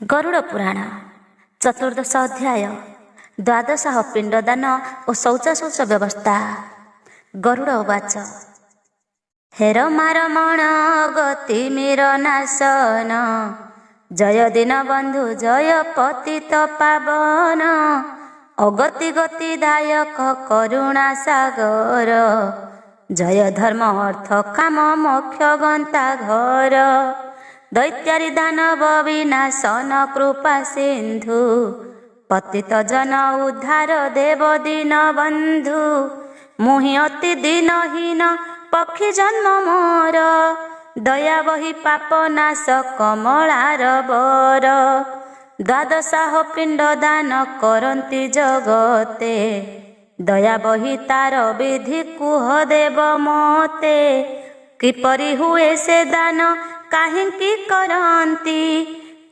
गरुड़ पुराण चतुर्दश अध्याय द्वादश पिंडदान और शौचाशौच व्यवस्था। गरुड़ उवाच हेर मारमण गति मेर नाशन जय दीन बंधु जय पतित पावन अगति गति दायक करुणा सागर जय धर्म अर्थ काम मोक्ष गंता घर दैत्यारी दानव विनाशन कृपा सिंधु पतित जन उद्धार देव दीन बंधु मुहि अति दीनहीन पक्षी जन्म मोर दया बही पाप नाश कमलार बर द्वादशाह पिंड दान करंती जगते दया बही तार विधि कुह देव मते किपरि हुए से दान काहिंकी करंती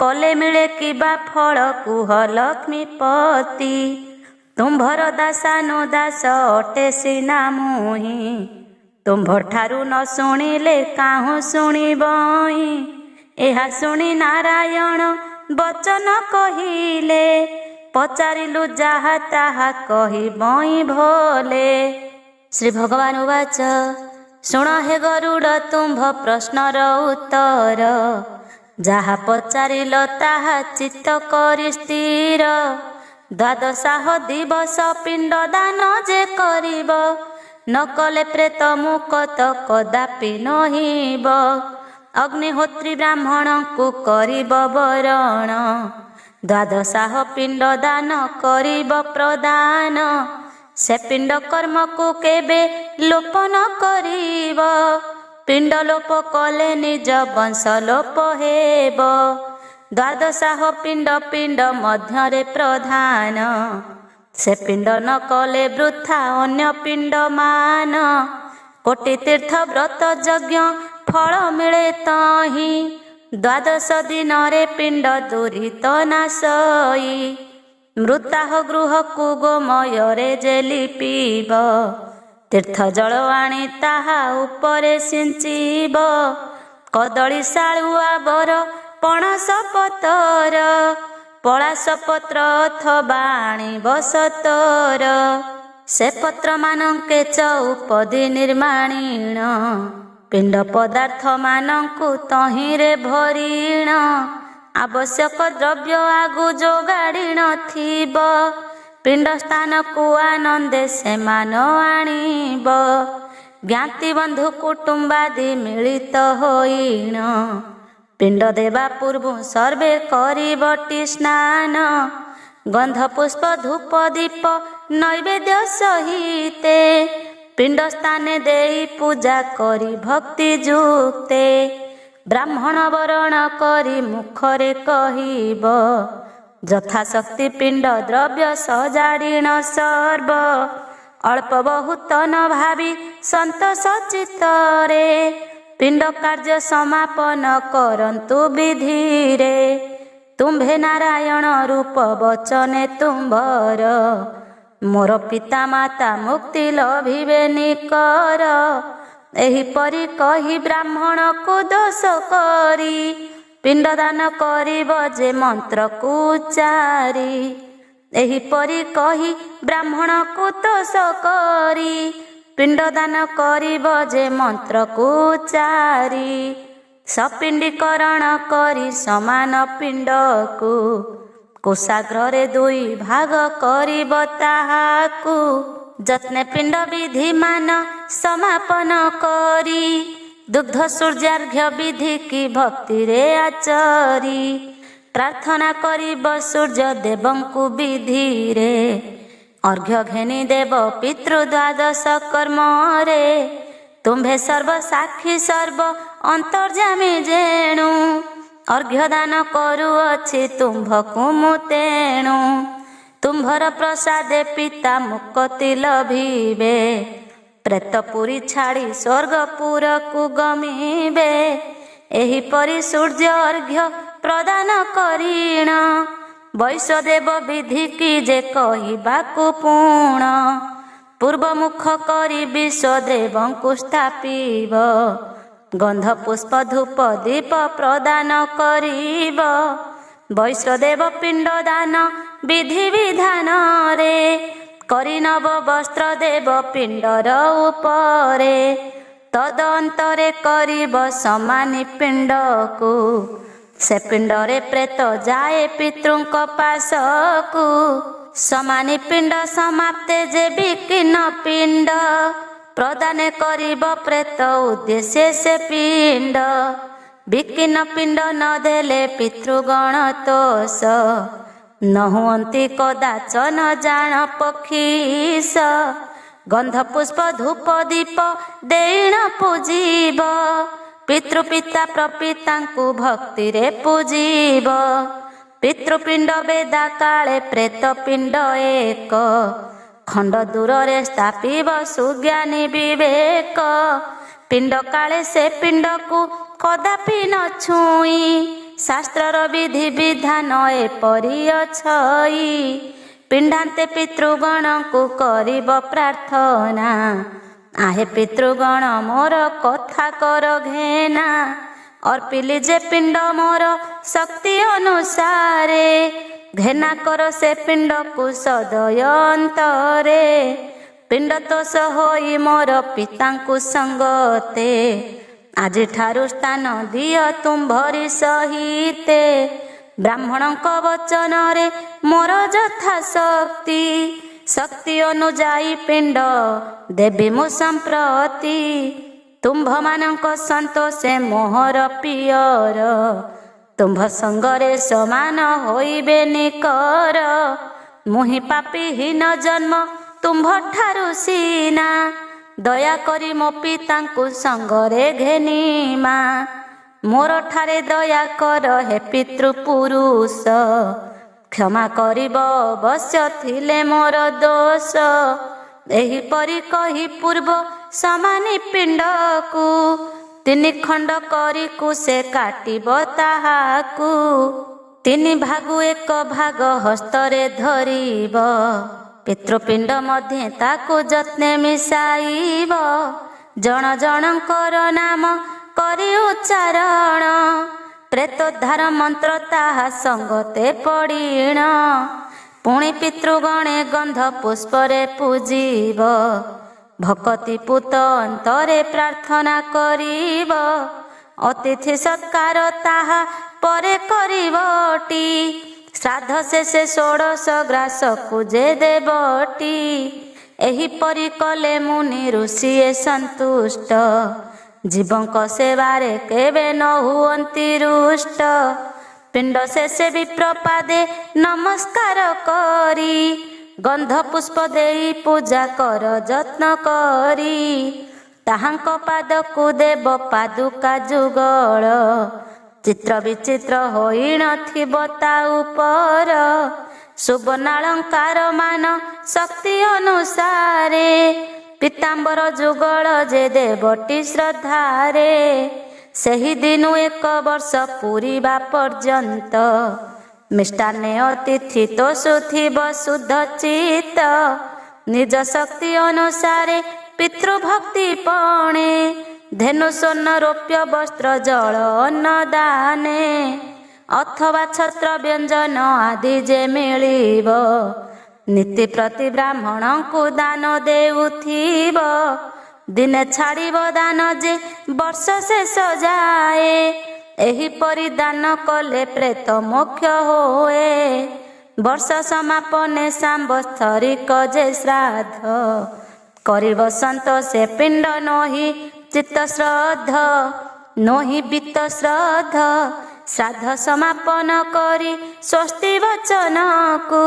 कले मिले किबा फल कुह लक्ष्मीपति तुम्भर दासानु दास अटे सिना मुहि तुम्भ ठारू न शुणिले काहू शुणिबई एहा शुणी नारायण वचन कहिले पचारिलु जाहा ताहा कहिबई भोले। श्री भगवान उवाच शुण हे गरुड़ तुम्भ प्रश्नर उत्तर जहा पचारिल ताहा चित्त करि स्थिर द्वादशाह दिवस पिंड दान जे करिब न कले प्रेत मुकत कदापि नहिब अग्निहोत्री ब्राह्मण को करिब वरण द्वादशाह पिंड दान करिब प्रदान से पिंड कर्म को केबे लोप न करिब पिंड लोप कले निज वंश लोप हेब द्वादशाह पिंड पिंड मध्यरे प्रधान से पिंड न कले वृथा अन्य पिंड मान कोटि तीर्थ व्रत यज्ञ फल मिले तहि द्वादश दिन रे पिंड दुरित नाशई मृताह गृह को गोमୟରେ जे लिपिब तीर्थ जल आणी ताहा उपरे सिंचिब कदली शालुआ बर पणास पतर पलाश पत्र अथवा आणिब सतर से पत्र मानंके चौपदी निर्माणीण पिंड पदार्थ मानंकु तहिरे भरीण आवश्यक द्रव्य आगु जोगाड़ी नथिब पिंड स्थान को आनंदे से मान आणिब ज्ञाति बंधु कुटुंबादि मिलित होइण पिंड देवा पूर्व सर्वे करिबटी स्नान गंध पुष्प धूप दीप नैवेद्य सहिते पिंड स्थाने देई पूजा करी भक्ति जुक्ते ब्राह्मण वरण करी मुखरे कहिब यथाशक्ति पिंड द्रव्य सजाड़ीण सर्व अल्प बहुत न भावी संतोष चित्तरे पिंड कार्य समापन करंतु विधिरे तुम्भे नारायण रूप वचने तुम्भर मोर पिता माता मुक्ति लभिबे निकर एहिपरि कही ब्राह्मण को दोष करी पिंड दान करिब जे मंत्र को उच्चारी एहिपरि कही ब्राह्मण को दोष करी पिंड दान करिब जे मंत्र को उच्चारी सपिंडीकरण करी समान पिंड को कोशाग्रे दुई भाग करिब ताहाकु जत्ने पिंड विधि मान समापन करी दुग्ध सूर्यार्घ्य विधि की भक्ति रे आचरी प्रार्थना करिब सूर्य देवंकु विधि रे अर्घ्य घेनी देव पितृ द्वादश कर्म रे तुम्भे सर्व साक्षी सर्व अंतर्जामी जेणु अर्घ्य दान करुअछि तुम्भकु मुतेणु तुम्भर प्रसादे पिता मुक्ति लभिबे प्रेतपुरी छाड़ी स्वर्गपुर को गमिबे एहिपरि सूर्य अर्घ्य प्रदान करीण वैश्वदेव विधि की जे कहिबाकु पूर्ण पूर्व मुख करी विश्वदेवंकु स्थापिब गंध पुष्प धूप दीप प्रदान करिब ବୈଶ୍ରଦେବ ପିଣ୍ଡ ଦାନ ବିଧି ବିଧାନରେ କରି ନବ ବସ୍ତ୍ର ଦେବ ପିଣ୍ଡର ଉପରେ। ତଦନ୍ତରେ କରିବ ସମାନି ପିଣ୍ଡକୁ, ସେ ପିଣ୍ଡରେ ପ୍ରେତ ଯାଏ ପିତୃଙ୍କ ପାଶକୁ। ସମାନି ପିଣ୍ଡ ସମାପ୍ତେ ଯେ ବିକିନ ପିଣ୍ଡ, ପ୍ରଦାନ କରିବ ପ୍ରେତ ଉଦ୍ଦେଶ୍ୟ ସେ ପିଣ୍ଡ। ବିକିନ ପିଣ୍ଡ ନ ଦେଲେ ପିତୃଗଣ ତୋଷ, ନ ହୁଅନ୍ତି କଦାଚନ ଜାଣ ପକ୍ଷୀଶ। ଗନ୍ଧ ପୁଷ୍ପ ଧୂପ ଦୀପ ଦେଇଣ ପୂଜିବ, ପିତୃପିତା ପ୍ରପିତାଙ୍କୁ ଭକ୍ତିରେ ପୂଜିବ। ପିତୃପିଣ୍ଡ ବେଦା କାଳେ ପ୍ରେତ ପିଣ୍ଡ ଏକ, ଖଣ୍ଡ ଦୂରରେ ସ୍ଥାପିବ ସୁଜ୍ଞାନୀ ବିବେକ। ପିଣ୍ଡ କାଳେ ସେ ପିଣ୍ଡକୁ କଦାପି ନ ଛୁଇଁ, ଶାସ୍ତ୍ରର ବିଧି ବିଧାନ ଏପରି ଅଛଇ। ପିଣ୍ଡାନ୍ତେ ପିତୃଗଣଙ୍କୁ କରିବ ପ୍ରାର୍ଥନା, ଆହେ ପିତୃଗଣ ମୋର କଥା କର ଘେନା। ଅର୍ପିଲି ଯେ ପିଣ୍ଡ ମୋର ଶକ୍ତି ଅନୁସାରେ, ଘେନା କର ସେ ପିଣ୍ଡକୁ ସଦୟ ଅନ୍ତରେ। ପିଣ୍ଡ ତୋଷ ହୋଇ ମୋର ପିତାଙ୍କୁ ସଙ୍ଗତେ, ଆଜିଠାରୁ ସ୍ଥାନ ଦିଅ ତୁମ୍ଭରି ସହିତେ। ବ୍ରାହ୍ମଣଙ୍କ ବଚନରେ ମୋର ଯଥା ଶକ୍ତି, ଶକ୍ତି ଅନୁଯାୟୀ ପିଣ୍ଡ ଦେବି ମୁଁ ସମ୍ପ୍ରତି। ତୁମ୍ଭମାନଙ୍କ ସନ୍ତୋଷେ ମୋହର ପିୟର, ତୁମ୍ଭ ସଙ୍ଗରେ ସମାନ ହୋଇବେ ନିକର। ମୁହିଁ ପାପୀ ହୀନ ଜନ୍ମ ତୁମ୍ଭଠାରୁ ସିନା, ଦୟା କରି ମୋ ପିତାଙ୍କୁ ସଙ୍ଗରେ ଘେନିମା। ମୋର ଠାରେ ଦୟା କର ହେ ପିତୃପୁରୁଷ, କ୍ଷମା କରିବ ଅବଶ୍ୟ ଥିଲେ ମୋର ଦୋଷ। ଏହିପରି କହି ପୂର୍ବ ସମାନି ପିଣ୍ଡକୁ, ତିନି ଖଣ୍ଡ କରିକୁ ସେ କାଟିବ ତାହାକୁ। ତିନି ଭାଗୁ ଏକ ଭାଗ ହସ୍ତରେ ଧରିବ, ପିତୃପିଣ୍ଡ ମଧ୍ୟ ତାକୁ ଯତ୍ନେ ମିଶାଇବ। ଜଣ ଜଣଙ୍କର ନାମ କରି ଉଚ୍ଚାରଣ, ପ୍ରେତୋଦ୍ଧାର ମନ୍ତ୍ର ତାହା ସଙ୍ଗତେ ପଡ଼ିଣ। ପୁଣି ପିତୃଗଣେ ଗନ୍ଧ ପୁଷ୍ପରେ ପୂଜିବ, ଭକତି ପୂତ ଅନ୍ତରେ ପ୍ରାର୍ଥନା କରିବ। ଅତିଥି ସତ୍କାର ତାହା ପରେ କରିବଟି, ଶ୍ରାଦ୍ଧ ଶେଷେ ଷୋଡ଼ଶ ଗ୍ରାସକୁ ଯେ ଦେବଟି। ଏହିପରି କଲେ ମୁନି ଋଷିଏ ସନ୍ତୁଷ୍ଟ, ଜୀବଙ୍କ ସେବାରେ କେବେ ନ ହୁଅନ୍ତି ରୁଷ୍ଟ। ପିଣ୍ଡ ଶେଷେ ବିପ୍ରପାଦେ ନମସ୍କାର କରି, ଗନ୍ଧ ପୁଷ୍ପ ଦେଇ ପୂଜା କର ଯତ୍ନ କରି। ତାହାଙ୍କ ପାଦକୁ ଦେବ ପାଦୁକା ଯୁଗଳ, ଚିତ୍ର ବିଚିତ୍ର ହୋଇନଥିବ ତା ଉପର। ସୁବର୍ଣ୍ଣାଳଙ୍କାର ମାନ ଶକ୍ତି ଅନୁସାରେ, ପୀତାମ୍ବର ଯୁଗଳ ଯେ ଦେବଟି ଶ୍ରଦ୍ଧାରେ। ସେହି ଦିନୁ 1 ବର୍ଷ ପୂରିବା ପର୍ଯ୍ୟନ୍ତ, ମିଷ୍ଟାନ୍ନେ ଅତିଥି ତୋଷୁଥିବ ଶୁଦ୍ଧ ଚିତ୍ତ। ନିଜ ଶକ୍ତି ଅନୁସାରେ ପିତୃଭକ୍ତି ପଣେ, ଧେନୁ ସ୍ୱର୍ଣ୍ଣ ରୌପ୍ୟ ବସ୍ତ୍ର ଜଳ ଅନ୍ନ ଦାନେ। ଅଥବା ଛତ୍ର ବ୍ୟଞ୍ଜନ ଆଦି ଯେ ମିଳିବ, ନୀତି ପ୍ରତି ବ୍ରାହ୍ମଣଙ୍କୁ ଦାନ ଦେଉଥିବ। ଦିନେ ଛାଡ଼ିବ ଦାନ ଯେ ବର୍ଷ ଶେଷ ଯାଏ, ଏହିପରି ଦାନ କଲେ ପ୍ରେତ ମୋକ୍ଷ ହୁଏ। ବର୍ଷ ସମାପନେ ସାମ୍ବତ୍ସରିକ ଯେ ଶ୍ରାଦ୍ଧ, କରିବ ସନ୍ତୋଷେ ପିଣ୍ଡ ନୋହି ଚିତ୍ତ ଶ୍ରଦ୍ଧ। ନୋହି ବିତ୍ତ ଶ୍ରଦ୍ଧ, ଶ୍ରାଦ୍ଧ ସମାପନ କରି ସ୍ୱସ୍ତି ବଚନକୁ,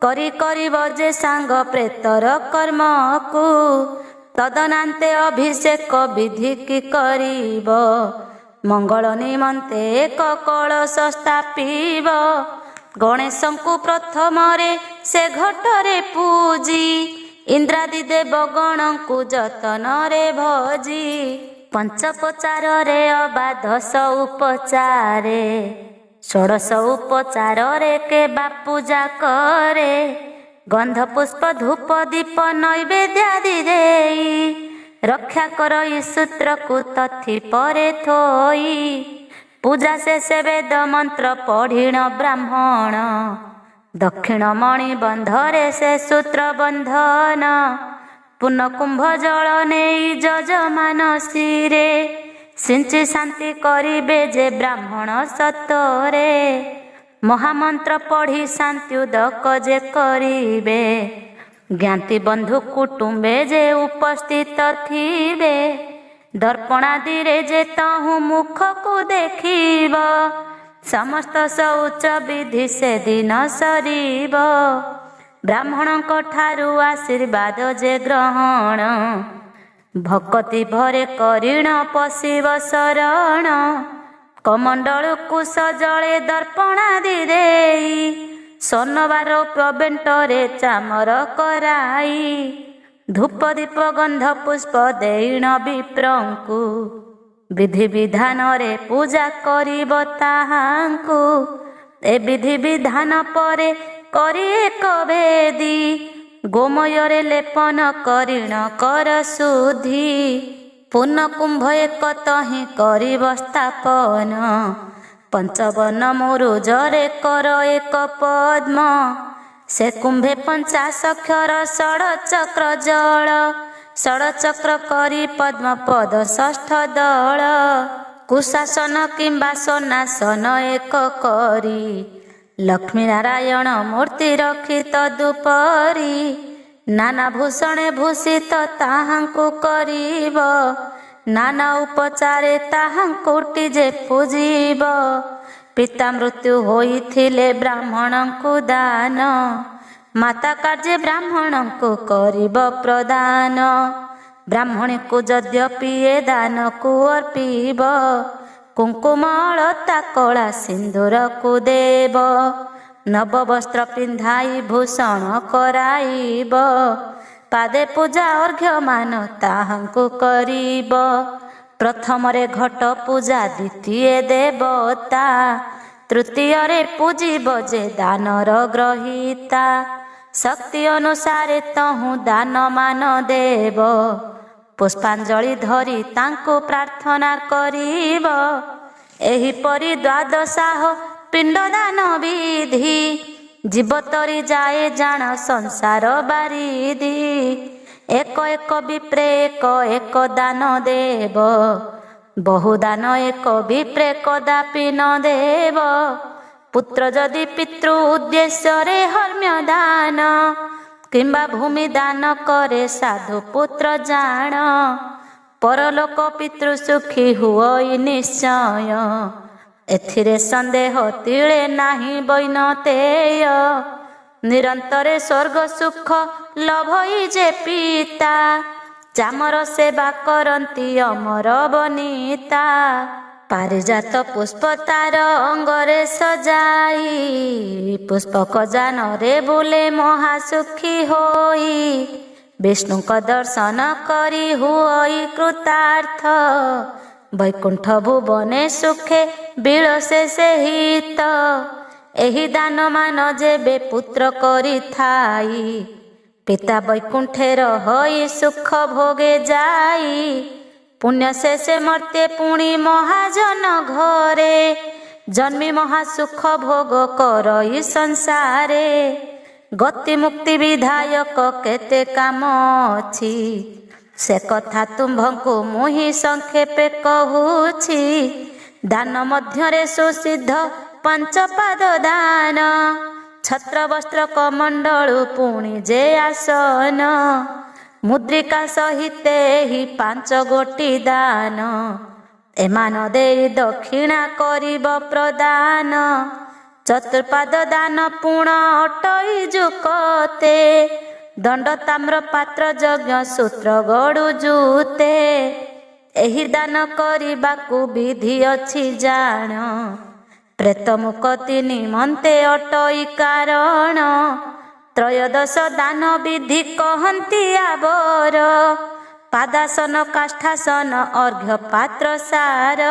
କରି କରିବ ଯେ ସାଙ୍ଗ ପ୍ରେତର କର୍ମକୁ। ତଦନାନ୍ତେ ଅଭିଷେକ ବିଧି କି କରିବ, ମଙ୍ଗଳ ନିମନ୍ତେ 1 କଳସ ସ୍ଥାପିବ। ଗଣେଶଙ୍କୁ ପ୍ରଥମରେ ସେ ଘଟରେ ପୂଜି, ଇନ୍ଦ୍ରାଦି ଦେବ ଗଣଙ୍କୁ ଯତନରେ ଭଜି। ପଞ୍ଚୋପଚାରରେ ଅବା 10 ଉପଚାରେ, 16 ଉପଚାରରେ କେବା ପୂଜା କରେ। ଗନ୍ଧ ପୁଷ୍ପ ଧୂପ ଦୀପ ନୈବେଦ୍ୟାଦି ଦେଇ, ରକ୍ଷା କର ଇ ସୂତ୍ରକୁ ତଥି ପରେ ଥୋଇ। ପୂଜା ଶେଷେ ବେଦ ମନ୍ତ୍ର ପଢ଼ିଣ ବ୍ରାହ୍ମଣ। ଦକ୍ଷିଣ ମଣି ବନ୍ଧରେ ସେ ସୂତ୍ର ବନ୍ଧନ। ପୂର୍ଣ୍ଣ କୁମ୍ଭ ଜଳ ନେଇ ଯଜମାନ ଶିରେ। ସିଞ୍ଚି ଶାନ୍ତି କରିବେ ଯେ ବ୍ରାହ୍ମଣ ସତରେ। ମହାମନ୍ତ୍ର ପଢ଼ି ଶାନ୍ତ୍ୟୁଦକ ଯେ କରିବେ। ଜ୍ଞାତି ବନ୍ଧୁ କୁଟୁମ୍ବେ ଯେ ଉପସ୍ଥିତ ଥିବେ। ଦର୍ପଣାଦିରେ ଯେ ତହୁଁ ମୁଖକୁ ଦେଖିବ। ସମସ୍ତ ଶୌଚ ବିଧି ସେଦିନ ସରିବ। ବ୍ରାହ୍ମଣଙ୍କ ଠାରୁ ଆଶୀର୍ବାଦ ଯେ ଗ୍ରହଣ। ଭକତି ଭରେ କରିଣ ପଶିବ ଶରଣ। କମଣ୍ଡଳୁକୁ ସଜଳେ ଦର୍ପଣାଦି ଦେଇ। ସ୍ୱର୍ଣ୍ଣବାର ପ୍ରବେଣ୍ଟରେ ଚାମର କରାଇ। ଧୂପ ଦୀପ ଗନ୍ଧ ପୁଷ୍ପ ଦେଇଣ ବିପ୍ରଙ୍କୁ। ବିଧି ବିଧାନରେ ପୂଜା କରିବ ତାହାଙ୍କୁ। ଏ ବିଧି ବିଧାନ ପରେ କରି ଏକ ବେଦୀ। ଗୋମୟରେ ଲେପନ କରିଣ କର ଶୁଦ୍ଧି। ପୂର୍ଣ୍ଣ କୁମ୍ଭ ଏକ ତହିଁ କରିବ ସ୍ଥାପନ। ପଞ୍ଚବନ ମୁରୁଜରେ କର ଏକ ପଦ୍ମ। ସେ କୁମ୍ଭେ ପଞ୍ଚାଶକ୍ଷର ଷଡ଼ଚକ୍ର ଜଳ। ଷଡ଼ଚକ୍ର କରି ପଦ୍ମ ପଦ ଷଷ୍ଠ ଦଳ। କୁଶାସନ କିମ୍ବା ସନାସନ ଏକ କରି। ଲକ୍ଷ୍ମୀ ନାରାୟଣ ମୂର୍ତ୍ତି ରଖି ତଦୁପରି। ନାନା ଭୂଷଣେ ଭୂଷିତ ତାହାଙ୍କୁ କରିବ। ନାନା ଉପଚାରେ ତାହାଙ୍କୁଟି ଯେ ପୂଜିବ। ପିତା ମୃତ୍ୟୁ ହୋଇଥିଲେ ବ୍ରାହ୍ମଣଙ୍କୁ ଦାନ। ମାତା କାର୍ଯ୍ୟ ବ୍ରାହ୍ମଣଙ୍କୁ କରିବ ପ୍ରଦାନ। ବ୍ରାହ୍ମଣୀକୁ ଯଦ୍ୟପି ଏ ଦାନକୁ ଅର୍ପିବ। କୁଙ୍କୁମ ଅଳତା କଳା ସିନ୍ଦୁରକୁ ଦେବ। ନବ ବସ୍ତ୍ର ପିନ୍ଧାଇ ଭୂଷଣ କରାଇବ। ପାଦେ ପୂଜା ଅର୍ଘ୍ୟମାନ ତାହାଙ୍କୁ କରିବ। ପ୍ରଥମରେ ଘଟ ପୂଜା ଦ୍ୱିତୀୟ ଦେବତା। ତୃତୀୟରେ ପୂଜିବ ଯେ ଦାନର ଗ୍ରହୀତା। ଶକ୍ତି ଅନୁସାରେ ତହୁଁ ଦାନମାନ ଦେବ। ପୁଷ୍ପାଞ୍ଜଳି ଧରି ତାଙ୍କୁ ପ୍ରାର୍ଥନା କରିବ। ଏହିପରି ଦ୍ୱାଦଶାହ ପିଣ୍ଡଦାନ ବିଧି। ଜୀବ ତରି ଯାଏ ଜାଣ ସଂସାର ବାରିଧି। ଏକ ଏକ ବିପ୍ରେ ଏକ ଏକ ଦାନ ଦେବ। ବହୁ ଦାନ ଏକ ବିପ୍ରେ କଦାପି ନ ଦେବ। ପୁତ୍ର ଯଦି ପିତୃ ଉଦ୍ଦେଶ୍ୟରେ ହର୍ମ୍ୟ ଦାନ। କିମ୍ବା ଭୂମି ଦାନ କରେ ସାଧୁ ପୁତ୍ର ଜାଣ। ପରଲୋକ ପିତୃ ସୁଖୀ ହୁଅଇ ନିଶ୍ଚୟ। ଏଥିରେ ସନ୍ଦେହ ତିଳେ ନାହିଁ ବୈନତେୟ। ନିରନ୍ତରେ ସ୍ୱର୍ଗ ସୁଖ ଲଭଇ ଯେ ପିତା। ଚାମର ସେବା କରନ୍ତି ଅମର ବନିତା। ପାରିଜାତ ପୁଷ୍ପ ତାର ଅଙ୍ଗରେ ସଜାଇ। ପୁଷ୍ପକ ଯାନରେ ବୁଲେ ମହାସୁଖୀ ହୋଇ। ବିଷ୍ଣୁଙ୍କ ଦର୍ଶନ କରି ହୁଅଇ କୃତାର୍ଥ। ବୈକୁଣ୍ଠ ଭୁବନେ ସୁଖେ ବିଳସେ ସେହିତ। ଏହି ଦାନମାନ ଯେବେ ପୁତ୍ର କରିଥାଇ। ପିତା ବୈକୁଣ୍ଠେ ରହି ସୁଖ ଭୋଗେ ଯାଇ। ପୁଣ୍ୟ ଶେଷେ ମର୍ତ୍ତେ ପୁଣି ମହାଜନ ଘରେ। ଜନ୍ମି ମହାସୁଖ ଭୋଗ କରଇ ସଂସାରେ। ଗତି ମୁକ୍ତି ବିଧାୟକ କେତେ କାମ ଅଛି। ସେ କଥା ତୁମ୍ଭଙ୍କୁ ମୁହିଁ ସଂକ୍ଷେପେ କହୁଛି। ଦାନ ମଧ୍ୟରେ ସୁସିଦ୍ଧ ପଞ୍ଚପାଦ ଦାନ। ଛତ୍ର ବସ୍ତ୍ର କମଣ୍ଡଳୁ ପୁଣି ଯେ ଆସନ। ମୁଦ୍ରିକା ସହିତେ ଏହି 5 ଗୋଟି ଦାନ। ଏମାନ ଦେଇ ଦକ୍ଷିଣା କରିବ ପ୍ରଦାନ। ଚତୁର୍ପାଦ ଦାନ ପୁଣ ଅଟଇ ଯୁକତେ। ଦଣ୍ଡ ତାମ୍ର ପାତ୍ର ଯଜ୍ଞ ସୂତ୍ର ଗଡ଼ୁ ଜୁତେ। ଏହି ଦାନ କରିବାକୁ ବିଧି ଅଛି ଜାଣ। ପ୍ରେତ ମୁକତି ନିମନ୍ତେ ଅଟଇ କାରଣ। ତ୍ରୟୋଦଶ ଦାନ ବିଧି କହନ୍ତି ଆବର। ପାଦାସନ କାଷ୍ଠାସନ ଅର୍ଘ୍ୟ ପାତ୍ର ସାର।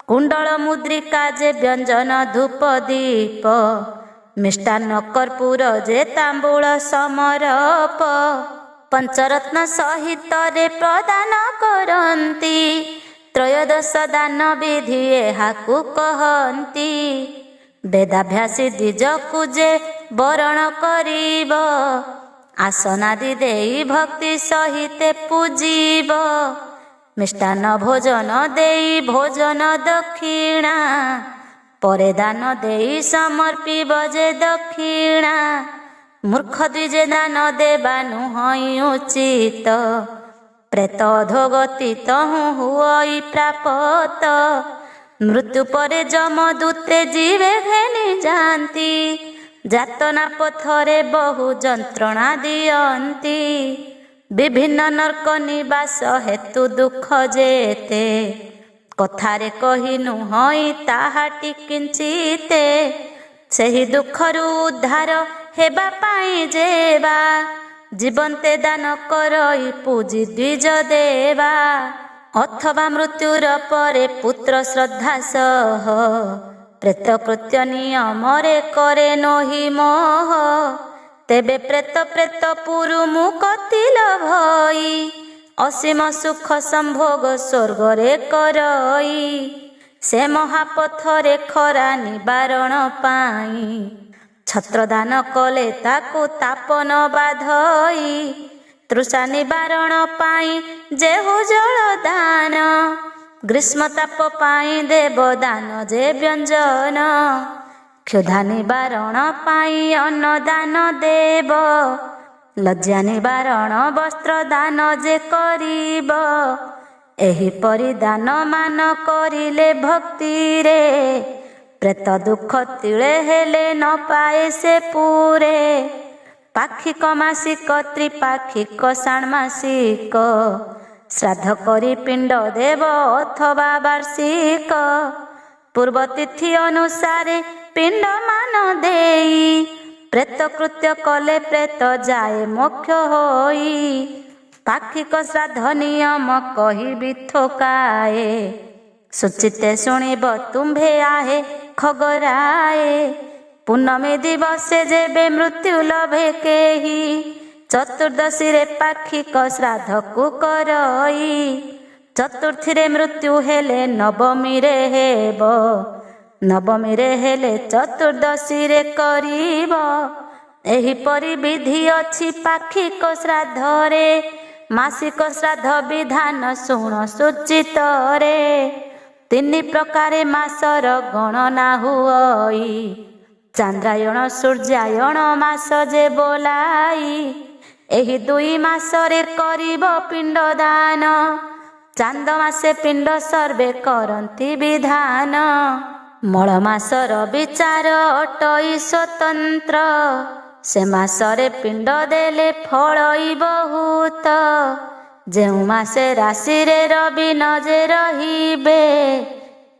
କୁଣ୍ଡଳ ମୁଦ୍ରିକା ଯେ ବ୍ୟଞ୍ଜନ ଧୂପ ଦୀପ। ମିଷ୍ଟାନ୍ନ କର୍ପୂର ଯେ ତାମ୍ବୁଳ ସମରପ। ପଞ୍ଚରତ୍ନ ସହିତରେ ପ୍ରଦାନ କରନ୍ତି। ତ୍ରୟ ତ୍ରୟୋଦଶ ଦାନ ବିଧି ଏହାକୁ କହନ୍ତି। ବେଦାଭ୍ୟାସୀ ଦ୍ୱିଜକୁ ଯେ ବରଣ କରିବ, ଆସନାଦି ଦେଇ ଭକ୍ତି ସହିତେ ପୂଜିବ। ମିଷ୍ଟାନ୍ନ ଭୋଜନ ଦେଇ ଭୋଜନ ଦକ୍ଷିଣା, ପରେ ଦାନ ଦେଇ ସମର୍ପିବ ଯେ ଦକ୍ଷିଣା। ମୂର୍ଖ ଦ୍ୱିଜେ ଦାନ ଦେବା ନୁହଁ ଉଚିତ, ପ୍ରେତ ଅଧୋଗତି ତହୁଁ ହୁଅଇ ପ୍ରାପତ। ମୃତ୍ୟୁ ପରେ ଯମଦୂତେ ଯିବେ ଘେନି ଯାଆନ୍ତି, ଯାତନା ପଥରେ ବହୁ ଯନ୍ତ୍ରଣା ଦିଅନ୍ତି। ବିଭିନ୍ନ ନର୍କ ନିବାସ ହେତୁ ଦୁଃଖ ଯେତେ, କଥାରେ କହି ନୁହଁ ତାହାଟି କିଞ୍ଚିତେ। ସେହି ଦୁଃଖରୁ ଉଦ୍ଧାର ହେବା ପାଇଁ ଯେବା, ଜୀବନ୍ତେ ଦାନ କରଇ ପୂଜି ଦ୍ୱିଜ ଦେବା। ଅଥବା ମୃତ୍ୟୁର ପରେ ପୁତ୍ର ଶ୍ରଦ୍ଧା ସହ, ପ୍ରେତକୃତ୍ୟ ନିୟମରେ କରେ ନୋହି ମୋହ। ତେବେ ପ୍ରେତ ପୁରୁ ମୁକତିଲ ଭଇ, ଅସୀମ ସୁଖ ସମ୍ଭୋଗ ସ୍ୱର୍ଗରେ କରଇ। ସେ ମହାପଥରେ ଖରା ନିବାରଣ ପାଇଁ, ଛତ୍ରଦାନ କଲେ ତାକୁ ତାପନ ବାଧଇ। ତୃଷା ନିବାରଣ ପାଇଁ ଯେହୁ ଜଳ ଦାନ, ଗ୍ରୀଷ୍ମ ତାପ ପାଇଁ ଦେବ ଦାନ ଯେ ବ୍ୟଞ୍ଜନ। କ୍ଷୁଧା ନିବାରଣ ପାଇଁ ଅନ୍ନ ଦାନ ଦେବ, ଲଜ୍ଜା ନିବାରଣ ବସ୍ତ୍ର ଦାନ ଯେ କରିବ। ଏହିପରି ଦାନ ମାନ କରିଲେ ଭକ୍ତିରେ, ପ୍ରେତ ଦୁଃଖ ତିଳେ ହେଲେ ନ ପାଏ ସେ ପୁରେ। ପାକ୍ଷିକ ମାସିକ ତ୍ରିପାକ୍ଷିକ ଷାଣ୍ମାସିକ, ଶ୍ରାଦ୍ଧ କରି ପିଣ୍ଡ ଦେବ ଅଥବା ବାର୍ଷିକ। ପୂର୍ବ ତିଥି ଅନୁସାରେ ପିଣ୍ଡ ମାନ ଦେଇ, ପ୍ରେତକୃତ୍ୟ କଲେ ପ୍ରେତ ଯାଏ ମୋକ୍ଷ ହୋଇ। ପାକ୍ଷିକ ଶ୍ରାଦ୍ଧ ନିୟମ କହିବି ଥୋକାଏ, ସୁଚିତେ ଶୁଣିବ ତୁମ୍ଭେ ଆହେ ଖଗରାଏ। ପୂର୍ଣ୍ଣମୀ ଦିବସେ ଯେବେ ମୃତ୍ୟୁ ଲଭେ କେହି, ଚତୁର୍ଦ୍ଦଶୀରେ ପାକ୍ଷିକ ଶ୍ରାଦ୍ଧକୁ କରଇ। ଚତୁର୍ଥୀରେ ମୃତ୍ୟୁ ହେଲେ ନବମୀରେ ହେବ, ନବମୀରେ ହେଲେ ଚତୁର୍ଦ୍ଦଶୀରେ କରିବ। ଏହିପରି ବିଧି ଅଛି ପାକ୍ଷିକ ଶ୍ରାଦ୍ଧରେ, ମାସିକ ଶ୍ରାଦ୍ଧ ବିଧାନ ଶୁଣ ସୂଚିତରେ। ତିନି ପ୍ରକାରେ ମାସର ଗଣନା ହୁଅଇ, ଚାନ୍ଦ୍ରାୟଣ ସୂର୍ଯ୍ୟାୟଣ ମାସ ଯେ ବୋଲାଇ। ଏହି ଦୁଇ ମାସରେ କରିବ ପିଣ୍ଡ ଦାନ, ଚାନ୍ଦ ମାସେ ପିଣ୍ଡ ସର୍ବେ କରନ୍ତି ବିଧାନ। ମଳ ମାସର ବିଚାର ଅଟଇ ସ୍ୱତନ୍ତ୍ର, ସେ ମାସରେ ପିଣ୍ଡ ଦେଲେ ଫଳଇ ବହୁତ। ଯେଉଁ ମାସେ ରାଶିରେ ରବି ନ ଯେ ରହିବେ,